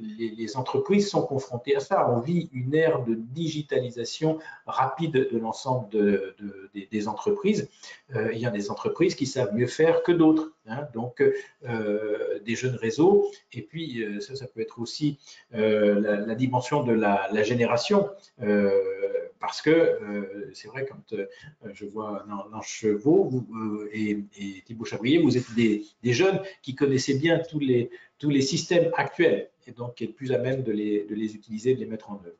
Les entreprises sont confrontées à ça. On vit une ère de digitalisation rapide de l'ensemble des entreprises. Il y a des entreprises qui savent mieux faire que d'autres, hein, donc des jeunes réseaux. Et puis, ça peut être aussi la dimension de la génération. Parce que c'est vrai, quand je vois Nance Chevaux et Thibaut Chabrier, vous êtes des jeunes qui connaissaient bien tous les systèmes actuels, et donc qui est plus à même de les utiliser, de les mettre en œuvre.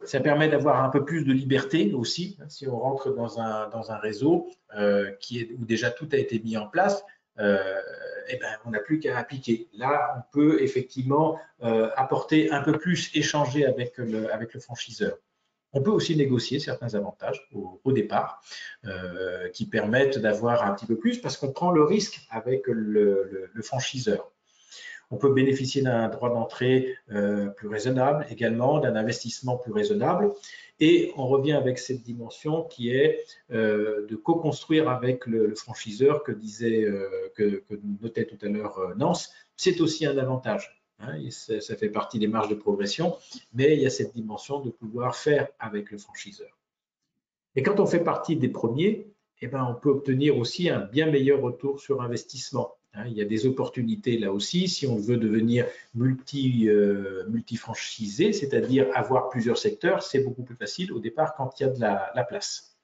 Ça permet d'avoir un peu plus de liberté aussi, hein, si on rentre dans un réseau où déjà tout a été mis en place. On n'a plus qu'à appliquer. Là, on peut effectivement apporter un peu plus, échanger avec le franchiseur. On peut aussi négocier certains avantages au départ qui permettent d'avoir un petit peu plus, parce qu'on prend le risque avec le franchiseur. On peut bénéficier d'un droit d'entrée plus raisonnable également, d'un investissement plus raisonnable. Et on revient avec cette dimension qui est de co-construire avec le franchiseur que notait tout à l'heure Nance. C'est aussi un avantage. Hein, ça fait partie des marges de progression, mais il y a cette dimension de pouvoir faire avec le franchiseur. Et quand on fait partie des premiers, eh ben, on peut obtenir aussi un bien meilleur retour sur investissement. Il y a des opportunités là aussi, si on veut devenir multifranchisé, c'est-à-dire avoir plusieurs secteurs, c'est beaucoup plus facile au départ quand il y a de la place.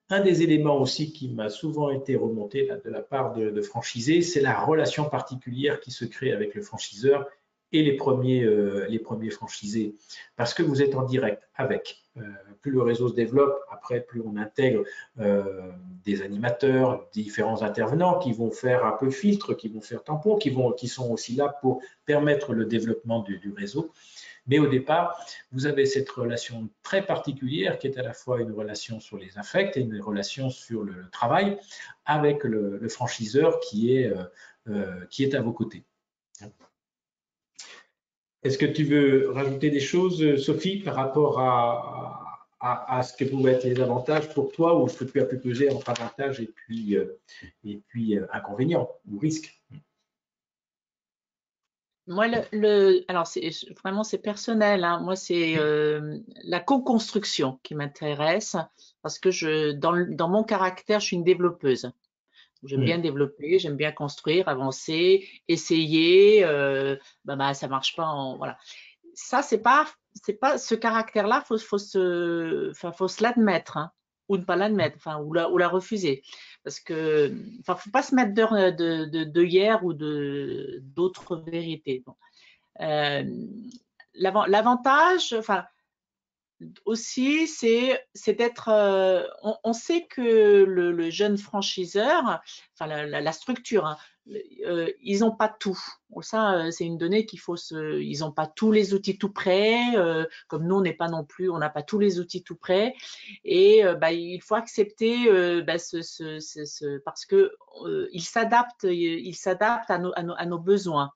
Un des éléments aussi qui m'a souvent été remonté de la part de franchisés, c'est la relation particulière qui se crée avec le franchiseur et les premiers franchisés, parce que vous êtes en direct avec. Plus le réseau se développe, après plus on intègre des animateurs, différents intervenants qui vont faire un peu filtre, qui vont faire tampon, qui sont aussi là pour permettre le développement du réseau. Mais au départ, vous avez cette relation très particulière qui est à la fois une relation sur les affects et une relation sur le travail avec le franchiseur qui est à vos côtés. Est-ce que tu veux rajouter des choses, Sophie, par rapport à ce que pouvaient être les avantages pour toi ou ce que tu as pu peser entre avantages et puis inconvénients ou risques?
Moi, alors vraiment c'est personnel, hein. Moi, c'est la co-construction qui m'intéresse parce que dans mon caractère, je suis une développeuse. J'aime bien développer, j'aime bien construire, avancer, essayer. Ça marche pas, voilà. Ça, c'est pas ce caractère-là, faut se l'admettre, hein, ou ne pas l'admettre, enfin, ou la refuser, parce que, enfin, faut pas se mettre de hier ou d'autres vérités. Bon. L'avantage, enfin, aussi, c'est d'être. On sait que le jeune franchiseur, enfin la structure, hein, ils n'ont pas tout. Ça, c'est une donnée qu'il faut se. Ils n'ont pas tous les outils tout prêts, comme nous, on n'est pas non plus, on n'a pas tous les outils tout prêts. Et il faut accepter parce que ils s'adaptent à nos besoins.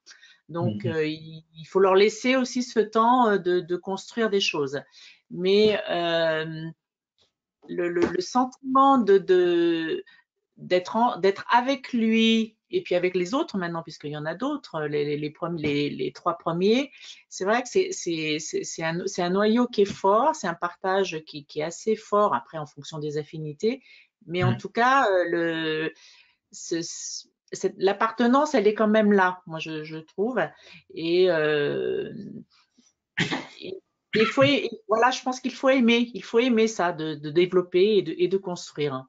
Donc, il faut leur laisser aussi ce temps de construire des choses. Mais le sentiment d'être avec lui et puis avec les autres maintenant, puisqu'il y en a d'autres, les trois premiers, c'est vrai que c'est un noyau qui est fort, c'est un partage qui est assez fort, après en fonction des affinités, mais en tout cas, l'appartenance, elle est quand même là, moi je trouve. Et voilà, je pense qu'il faut aimer ça, de développer et de construire.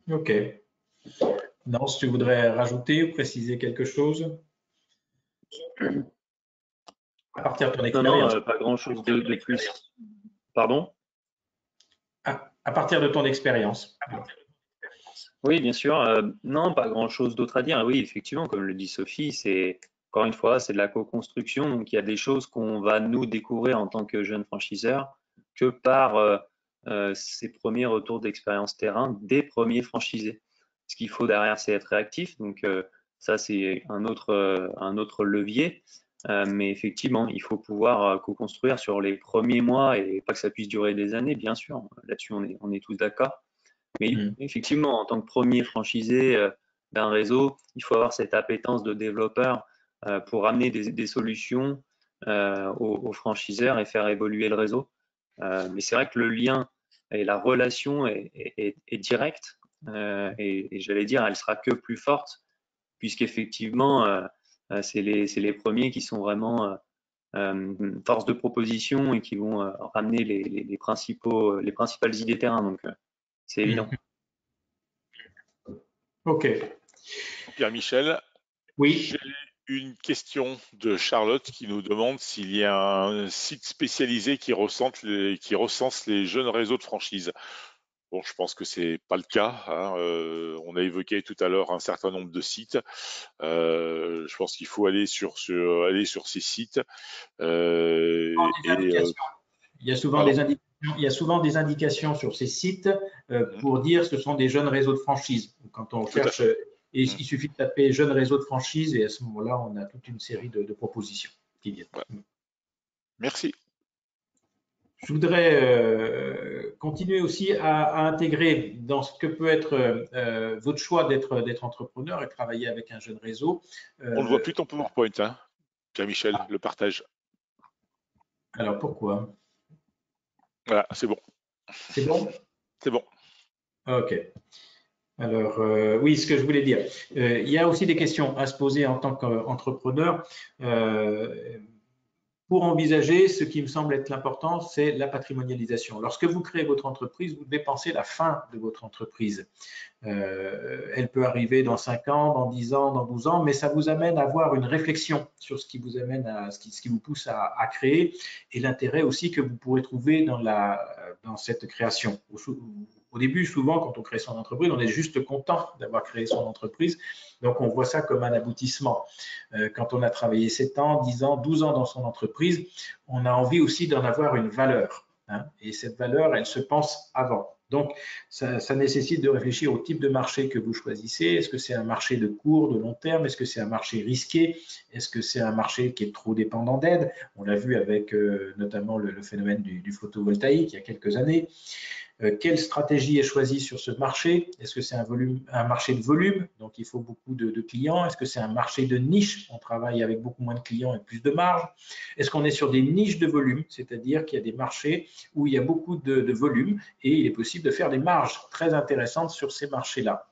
Ok. Nance, tu voudrais rajouter ou préciser quelque chose à partir de ton expérience?
Non, pas grand-chose de plus. Pardon?
À partir de ton expérience.
Oui, bien sûr. Non, pas grand-chose d'autre à dire. Oui, effectivement, comme le dit Sophie, c'est encore une fois, c'est de la co-construction. Donc, il y a des choses qu'on va nous découvrir en tant que jeunes franchiseurs que par ces premiers retours d'expérience terrain des premiers franchisés. Ce qu'il faut derrière, c'est être réactif. Donc, ça, c'est un autre levier. Mais effectivement, il faut pouvoir co-construire sur les premiers mois et pas que ça puisse durer des années, bien sûr. Là-dessus, on est tous d'accord. Mais effectivement, en tant que premier franchisé d'un réseau, il faut avoir cette appétence de développeur pour amener des solutions aux franchiseurs et faire évoluer le réseau. Mais c'est vrai que le lien et la relation est directe et j'allais dire, elle sera que plus forte puisqu'effectivement, c'est les premiers qui sont vraiment force de proposition et qui vont ramener les principales idées terrain. Donc, c'est évident.
Ok.
Pierre-Michel,
oui.
J'ai une question de Charlotte qui nous demande s'il y a un site spécialisé qui recense les jeunes réseaux de franchise. Bon, je pense que c'est pas le cas, hein. On a évoqué tout à l'heure un certain nombre de sites. Je pense qu'il faut aller sur ces sites.
Il y a souvent des indications sur ces sites pour dire que ce sont des jeunes réseaux de franchise. Quand on cherche, il suffit de taper jeunes réseaux de franchise et à ce moment-là, on a toute une série de propositions qui viennent.
Ouais. Merci.
Je voudrais continuer aussi à intégrer dans ce que peut être votre choix d'être entrepreneur et travailler avec un jeune réseau.
On ne voit plus ton PowerPoint, hein, Pierre-Michel, le partage.
Alors pourquoi?
Voilà, c'est bon.
C'est bon?
C'est bon.
OK. Alors, oui, ce que je voulais dire, il y a aussi des questions à se poser en tant qu'entrepreneur. Pour envisager, ce qui me semble être l'important, c'est la patrimonialisation. Lorsque vous créez votre entreprise, vous devez penser la fin de votre entreprise. Elle peut arriver dans 5 ans, dans 10 ans, dans 12 ans, mais ça vous amène à avoir une réflexion sur ce qui vous amène à ce qui vous pousse à créer et l'intérêt aussi que vous pourrez trouver dans cette création. Au début, souvent, quand on crée son entreprise, on est juste content d'avoir créé son entreprise. Donc, on voit ça comme un aboutissement. Quand on a travaillé 7 ans, 10 ans, 12 ans dans son entreprise, on a envie aussi d'en avoir une valeur. Hein, et cette valeur, elle se pense avant. Donc, ça nécessite de réfléchir au type de marché que vous choisissez. Est-ce que c'est un marché de court, de long terme? Est-ce que c'est un marché risqué? Est-ce que c'est un marché qui est trop dépendant d'aide? On l'a vu avec notamment le phénomène du photovoltaïque il y a quelques années. Quelle stratégie est choisie sur ce marché? Est-ce que c'est un marché de volume, donc il faut beaucoup de clients? Est-ce que c'est un marché de niche? On travaille avec beaucoup moins de clients et plus de marge. Est-ce qu'on est sur des niches de volume, c'est-à-dire qu'il y a des marchés où il y a beaucoup de volume et il est possible de faire des marges très intéressantes sur ces marchés-là?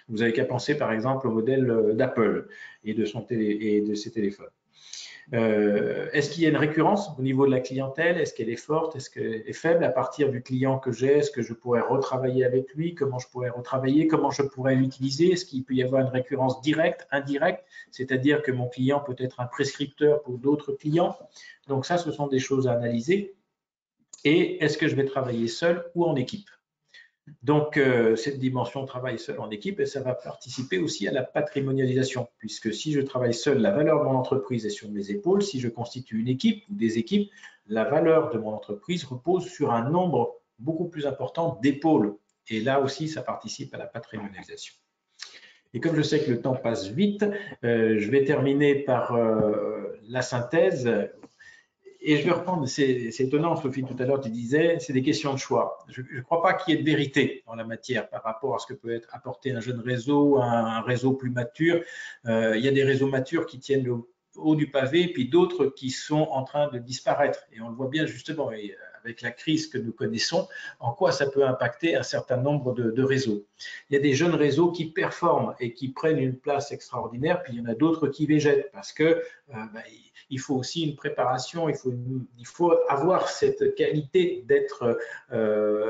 Vous n'avez qu'à penser par exemple au modèle d'Apple et de ses téléphones. Est-ce qu'il y a une récurrence au niveau de la clientèle? Est-ce qu'elle est forte? Est-ce qu'elle est faible à partir du client que j'ai? Est-ce que je pourrais retravailler avec lui? Comment je pourrais retravailler? Comment je pourrais l'utiliser? Est-ce qu'il peut y avoir une récurrence directe, indirecte? C'est-à-dire que mon client peut être un prescripteur pour d'autres clients. Donc ça, ce sont des choses à analyser. Et est-ce que je vais travailler seul ou en équipe? Donc, cette dimension travail seul en équipe, et ça va participer aussi à la patrimonialisation, puisque si je travaille seul, la valeur de mon entreprise est sur mes épaules. Si je constitue une équipe ou des équipes, la valeur de mon entreprise repose sur un nombre beaucoup plus important d'épaules. Et là aussi, ça participe à la patrimonialisation. Et comme je sais que le temps passe vite, je vais terminer par la synthèse. Et je vais reprendre, c'est étonnant, Sophie, tout à l'heure, tu disais, c'est des questions de choix. Je ne crois pas qu'il y ait de vérité en la matière par rapport à ce que peut être apporté un jeune réseau, un réseau plus mature. Il y a des réseaux matures qui tiennent le haut du pavé, puis d'autres qui sont en train de disparaître. Et on le voit bien justement, et avec la crise que nous connaissons, en quoi ça peut impacter un certain nombre de réseaux. Il y a des jeunes réseaux qui performent et qui prennent une place extraordinaire, puis il y en a d'autres qui végètent parce que il faut aussi une préparation, il faut avoir cette qualité d'être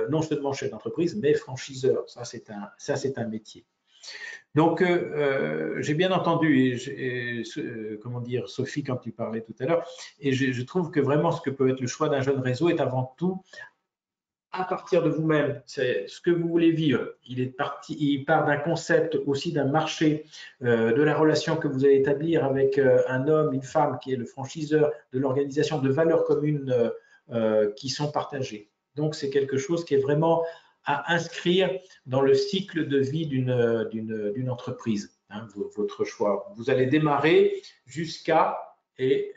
non seulement chef d'entreprise, mais franchiseur. Ça, c'est un métier. Donc, j'ai bien entendu, comment dire, Sophie, quand tu parlais tout à l'heure, et je trouve que vraiment ce que peut être le choix d'un jeune réseau est avant tout à partir de vous-même, c'est ce que vous voulez vivre. Il part d'un concept aussi d'un marché, de la relation que vous allez établir avec un homme, une femme qui est le franchiseur, de l'organisation de valeurs communes qui sont partagées. Donc, c'est quelque chose qui est vraiment à inscrire dans le cycle de vie d'une entreprise, hein, votre choix. Vous allez démarrer jusqu'à et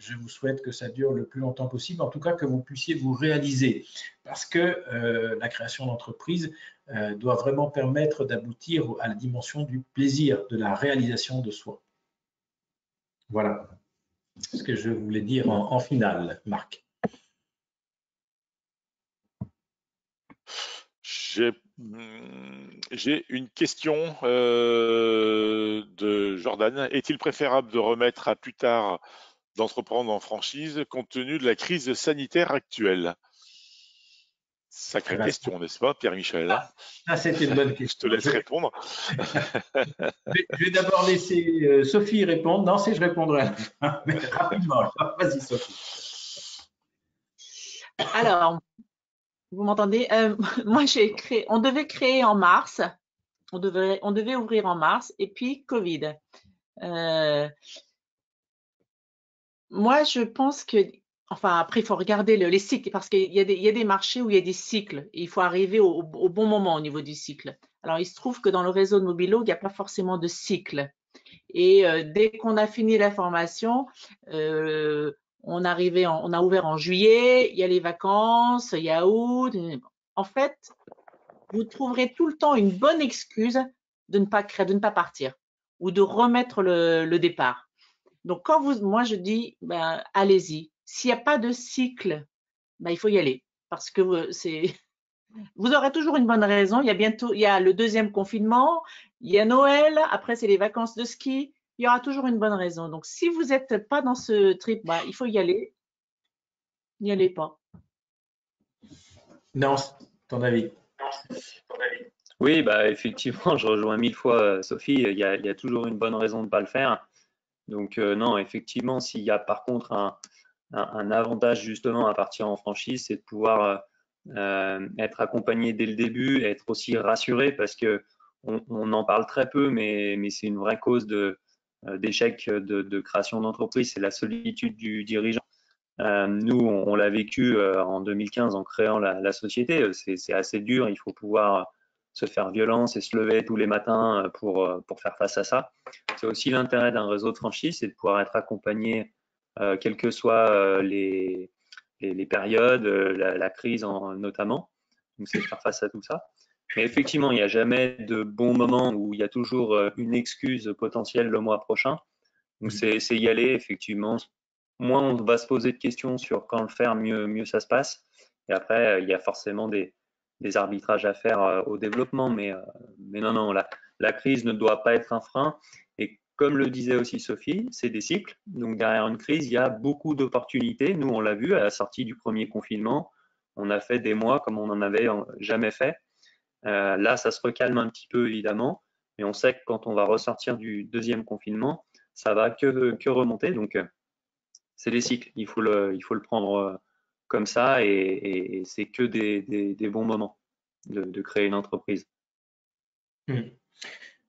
je vous souhaite que ça dure le plus longtemps possible, en tout cas que vous puissiez vous réaliser, parce que la création d'entreprise doit vraiment permettre d'aboutir à la dimension du plaisir, de la réalisation de soi. Voilà ce que je voulais dire en finale, Marc.
J'ai une question de Jordan. Est-il préférable de remettre à plus tard d'entreprendre en franchise compte tenu de la crise sanitaire actuelle? Sacrée question, n'est-ce pas, Pierre-Michel?
C'est une bonne question.
Je te laisse répondre.
Je vais d'abord laisser Sophie répondre. Non, je répondrai. Mais rapidement. Vas-y, Sophie.
Alors, vous m'entendez? Moi, on devait créer en mars. On devait ouvrir en mars et puis Covid. Moi, je pense que, enfin, après, il faut regarder les cycles parce qu'il y a des marchés où il y a des cycles et il faut arriver au bon moment au niveau du cycle. Alors, il se trouve que dans le réseau de Mobilo, il n'y a pas forcément de cycle. Et dès qu'on a fini la formation, on a ouvert en juillet, il y a les vacances, il y a août. En fait, vous trouverez tout le temps une bonne excuse de ne pas partir ou de remettre le départ. Donc, moi, je dis, ben, allez-y. S'il n'y a pas de cycle, ben, il faut y aller parce que Vous aurez toujours une bonne raison. Il y a le deuxième confinement, il y a Noël, après c'est les vacances de ski. Il y aura toujours une bonne raison. Donc, si vous n'êtes pas dans ce trip, bah, il faut y aller. N'y allez pas.
Non, ton avis?
Oui, bah effectivement, je rejoins 1000 fois Sophie. Il y a toujours une bonne raison de ne pas le faire. Donc non, effectivement, s'il y a par contre un avantage justement à partir en franchise, c'est de pouvoir être accompagné dès le début, être aussi rassuré parce que on en parle très peu, mais c'est une vraie cause d'échec de création d'entreprise, c'est la solitude du dirigeant. Nous, on l'a vécu en 2015 en créant la société. C'est assez dur. Il faut pouvoir se faire violence et se lever tous les matins pour faire face à ça. C'est aussi l'intérêt d'un réseau de franchise, c'est de pouvoir être accompagné, quelles que soient les périodes, la crise notamment. Donc, c'est faire face à tout ça. Mais effectivement, il n'y a jamais de bon moment où il y a toujours une excuse potentielle le mois prochain. Donc, c'est y aller, effectivement. Moins on va se poser de questions sur quand le faire, mieux ça se passe. Et après, il y a forcément des arbitrages à faire au développement. Mais non, non, la crise ne doit pas être un frein. Et comme le disait aussi Sophie, c'est des cycles. Donc, derrière une crise, il y a beaucoup d'opportunités. Nous, on l'a vu à la sortie du premier confinement. On a fait des mois comme on n'en avait jamais fait. Là, ça se recalme un petit peu, évidemment. Mais on sait que quand on va ressortir du deuxième confinement, ça va que remonter. Donc, c'est des cycles. Il faut le prendre comme ça et c'est que des bons moments de créer une entreprise.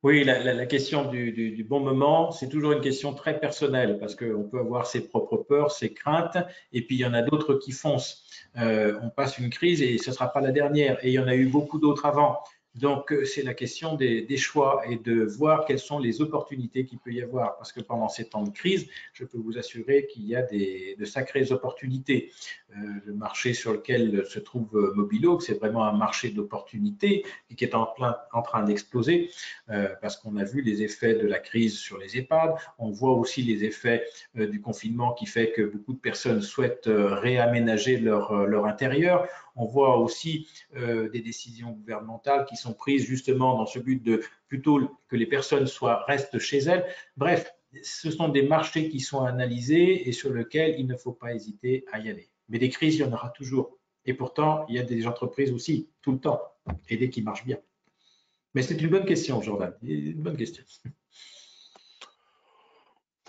Oui, la question du bon moment, c'est toujours une question très personnelle parce qu'on peut avoir ses propres peurs, ses craintes, et puis il y en a d'autres qui foncent. On passe une crise et ce ne sera pas la dernière, et il y en a eu beaucoup d'autres avant. Donc, c'est la question des choix et de voir quelles sont les opportunités qu'il peut y avoir. Parce que pendant ces temps de crise, je peux vous assurer qu'il y a de sacrées opportunités. Le marché sur lequel se trouve Mobilo, c'est vraiment un marché d'opportunités qui est en train d'exploser parce qu'on a vu les effets de la crise sur les EHPAD. On voit aussi les effets du confinement qui fait que beaucoup de personnes souhaitent réaménager leur intérieur. On voit aussi des décisions gouvernementales qui sont prises justement dans ce but de plutôt que les personnes restent chez elles. Bref, ce sont des marchés qui sont analysés et sur lesquels il ne faut pas hésiter à y aller. Mais des crises, il y en aura toujours. Et pourtant, il y a des entreprises aussi, tout le temps, et des qui marchent bien. Mais c'est une bonne question, Jordan. Une bonne question.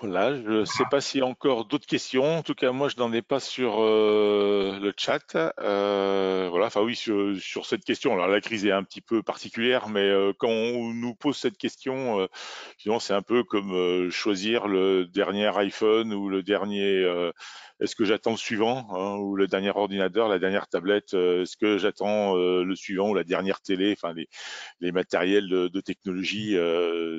Voilà, je ne sais pas s'il y a encore d'autres questions. En tout cas, moi, je n'en ai pas sur le chat. Voilà, enfin oui, sur cette question. Alors, la crise est un petit peu particulière, mais quand on nous pose cette question, sinon, c'est un peu comme choisir le dernier iPhone ou le dernier. Est-ce que j'attends le suivant, hein, ou le dernier ordinateur, la dernière tablette. Est-ce que j'attends le suivant ou la dernière télé. Enfin, les matériels de technologie,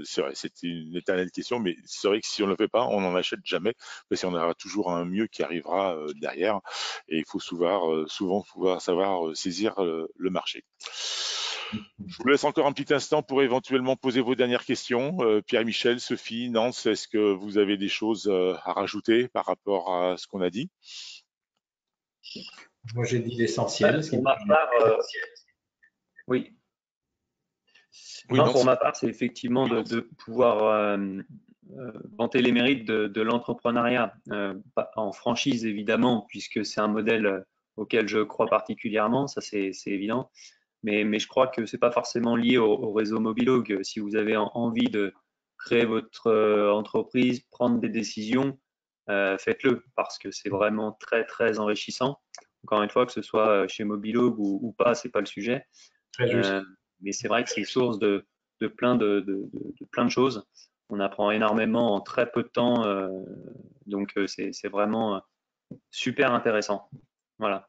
c'est vrai, c'est une éternelle question, mais c'est vrai que si on ne le fait pas, on n'en achète jamais, parce qu'on aura toujours un mieux qui arrivera derrière, et il faut souvent pouvoir savoir saisir le marché. Je vous laisse encore un petit instant pour éventuellement poser vos dernières questions. Pierre-Michel, Sophie, Nance, est-ce que vous avez des choses à rajouter par rapport à ce qu'on a dit?
Moi, j'ai dit l'essentiel.
Pour ma part, oui.
Oui,
Non,
non,
pour ma part, c'est effectivement de pouvoir vanter les mérites de l'entrepreneuriat en franchise, évidemment, puisque c'est un modèle auquel je crois particulièrement, ça c'est évident. Mais je crois que c'est pas forcément lié au réseau Mobilog. Si vous avez envie de créer votre entreprise, prendre des décisions, faites-le parce que c'est vraiment très très enrichissant. Encore une fois, que ce soit chez Mobilog ou pas, c'est pas le sujet.
Très juste.
Mais c'est vrai que c'est source de plein de plein de choses. On apprend énormément en très peu de temps, donc c'est vraiment super intéressant. Voilà.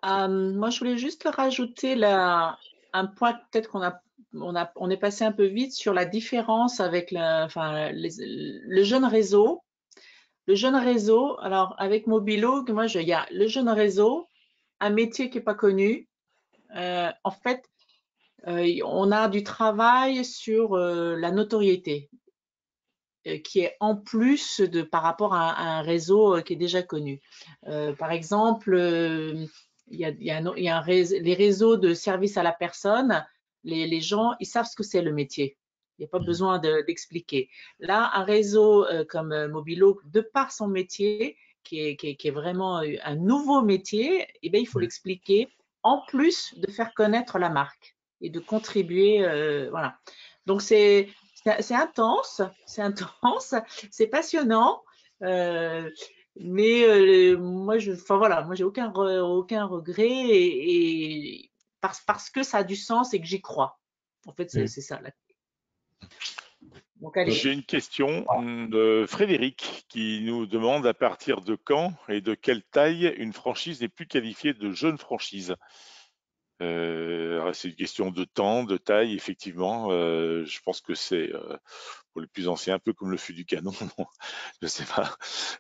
Moi, je voulais juste rajouter un point, peut-être on est passé un peu vite sur la différence avec le jeune réseau. Le jeune réseau, alors avec Mobilo, il y a le jeune réseau, un métier qui n'est pas connu. En fait, on a du travail sur la notoriété. qui est en plus par rapport à un réseau qui est déjà connu. Par exemple, les réseaux de services à la personne, les gens, ils savent ce que c'est le métier. Il n'y a pas besoin d'expliquer. Là, un réseau comme Mobilo, de par son métier, qui est vraiment un nouveau métier, eh bien, il faut l'expliquer en plus de faire connaître la marque et de contribuer. Voilà. Donc, c'est intense, c'est passionnant. Mais moi, moi, j'ai aucun regret parce que ça a du sens et que j'y crois. En fait, c'est ça. Donc, allez.
J'ai une question de Frédéric qui nous demande à partir de quand et de quelle taille une franchise n'est plus qualifiée de jeune franchise. C'est une question de temps, de taille, effectivement. Je pense que c'est pour les plus anciens un peu comme le fût du canon. Je sais pas,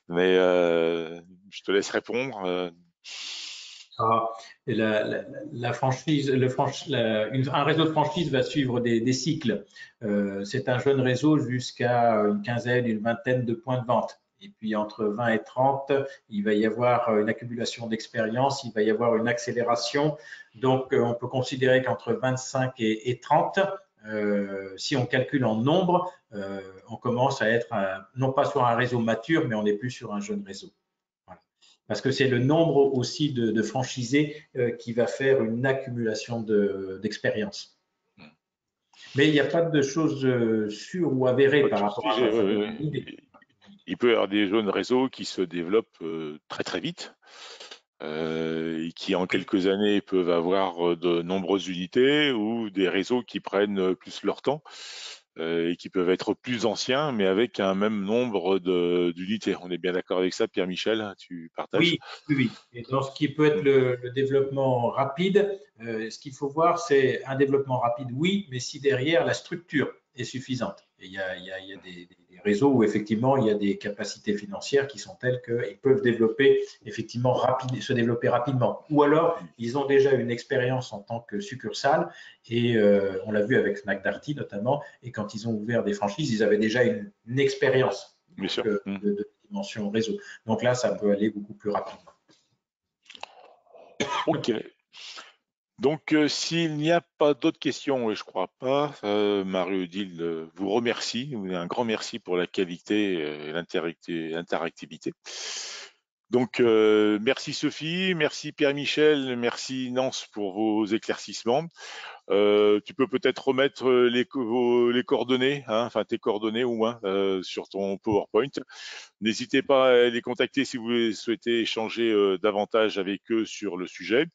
mais je te laisse répondre.
La franchise, un réseau de franchise va suivre des cycles. C'est un jeune réseau jusqu'à une quinzaine, une vingtaine de points de vente. Et puis entre 20 et 30, il va y avoir une accumulation d'expérience, il va y avoir une accélération. Donc on peut considérer qu'entre 25 et 30, si on calcule en nombre, on commence à être non pas sur un réseau mature, mais on n'est plus sur un jeune réseau. Parce que c'est le nombre aussi de franchisés qui va faire une accumulation d'expérience. Mais il n'y a pas de choses sûres ou avérées par rapport à ça.
Il peut y avoir des jeunes réseaux qui se développent très très vite et qui en quelques années peuvent avoir de nombreuses unités, ou des réseaux qui prennent plus leur temps et qui peuvent être plus anciens mais avec un même nombre d'unités. On est bien d'accord avec ça, Pierre-Michel, tu partages?
Oui. Et dans ce qui peut être le développement rapide, ce qu'il faut voir, c'est un développement rapide, oui, mais si derrière la structure est suffisante. Et il y a des réseaux où effectivement il y a des capacités financières qui sont telles qu'ils peuvent se développer rapidement. Ou alors ils ont déjà une expérience en tant que succursale, et on l'a vu avec Fnac Darty notamment. Et quand ils ont ouvert des franchises, ils avaient déjà une expérience de dimension réseau. Donc là, ça peut aller beaucoup plus rapidement.
Ok. Donc, s'il n'y a pas d'autres questions, et je crois pas, Marie-Odile vous remercie. Un grand merci pour la qualité et l'interactivité. Donc, merci Sophie, merci Pierre-Michel, merci Nance pour vos éclaircissements. Tu peux peut-être remettre les coordonnées, hein, enfin tes coordonnées au moins, sur ton PowerPoint. N'hésitez pas à les contacter si vous souhaitez échanger davantage avec eux sur le sujet.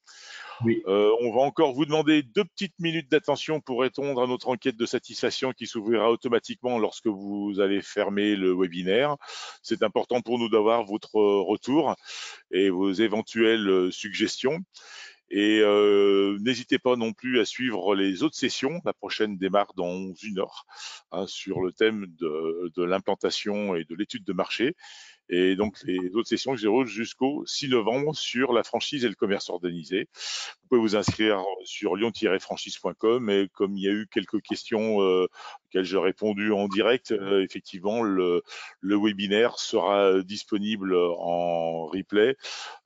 Oui.
On va encore vous demander 2 petites minutes d'attention pour répondre à notre enquête de satisfaction qui s'ouvrira automatiquement lorsque vous allez fermer le webinaire. C'est important pour nous d'avoir votre retour et vos éventuelles suggestions. Et n'hésitez pas non plus à suivre les autres sessions. La prochaine démarre dans 1 heure sur le thème de l'implantation et de l'étude de marché. Et donc, les autres sessions que je déroule jusqu'au 6 novembre sur la franchise et le commerce organisé. Vous pouvez vous inscrire sur lyon-franchise.com, et comme il y a eu quelques questions auxquelles j'ai répondu en direct, effectivement, le webinaire sera disponible en replay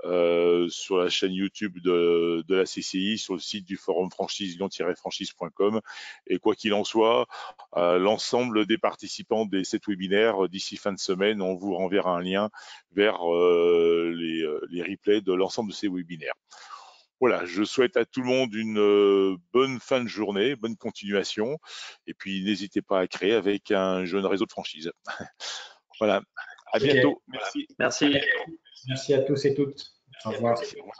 sur la chaîne YouTube de la CCI, sur le site du forum franchise lyon-franchise.com. Et quoi qu'il en soit, l'ensemble des participants des 7 webinaires, d'ici fin de semaine, on vous renverra un lien vers les replays de l'ensemble de ces webinaires. Voilà, je souhaite à tout le monde une bonne fin de journée, bonne continuation, et puis n'hésitez pas à créer avec un jeune réseau de franchise. Voilà, à bientôt. Merci.
Merci.
Merci à tous et toutes. Au revoir.
Merci, au revoir.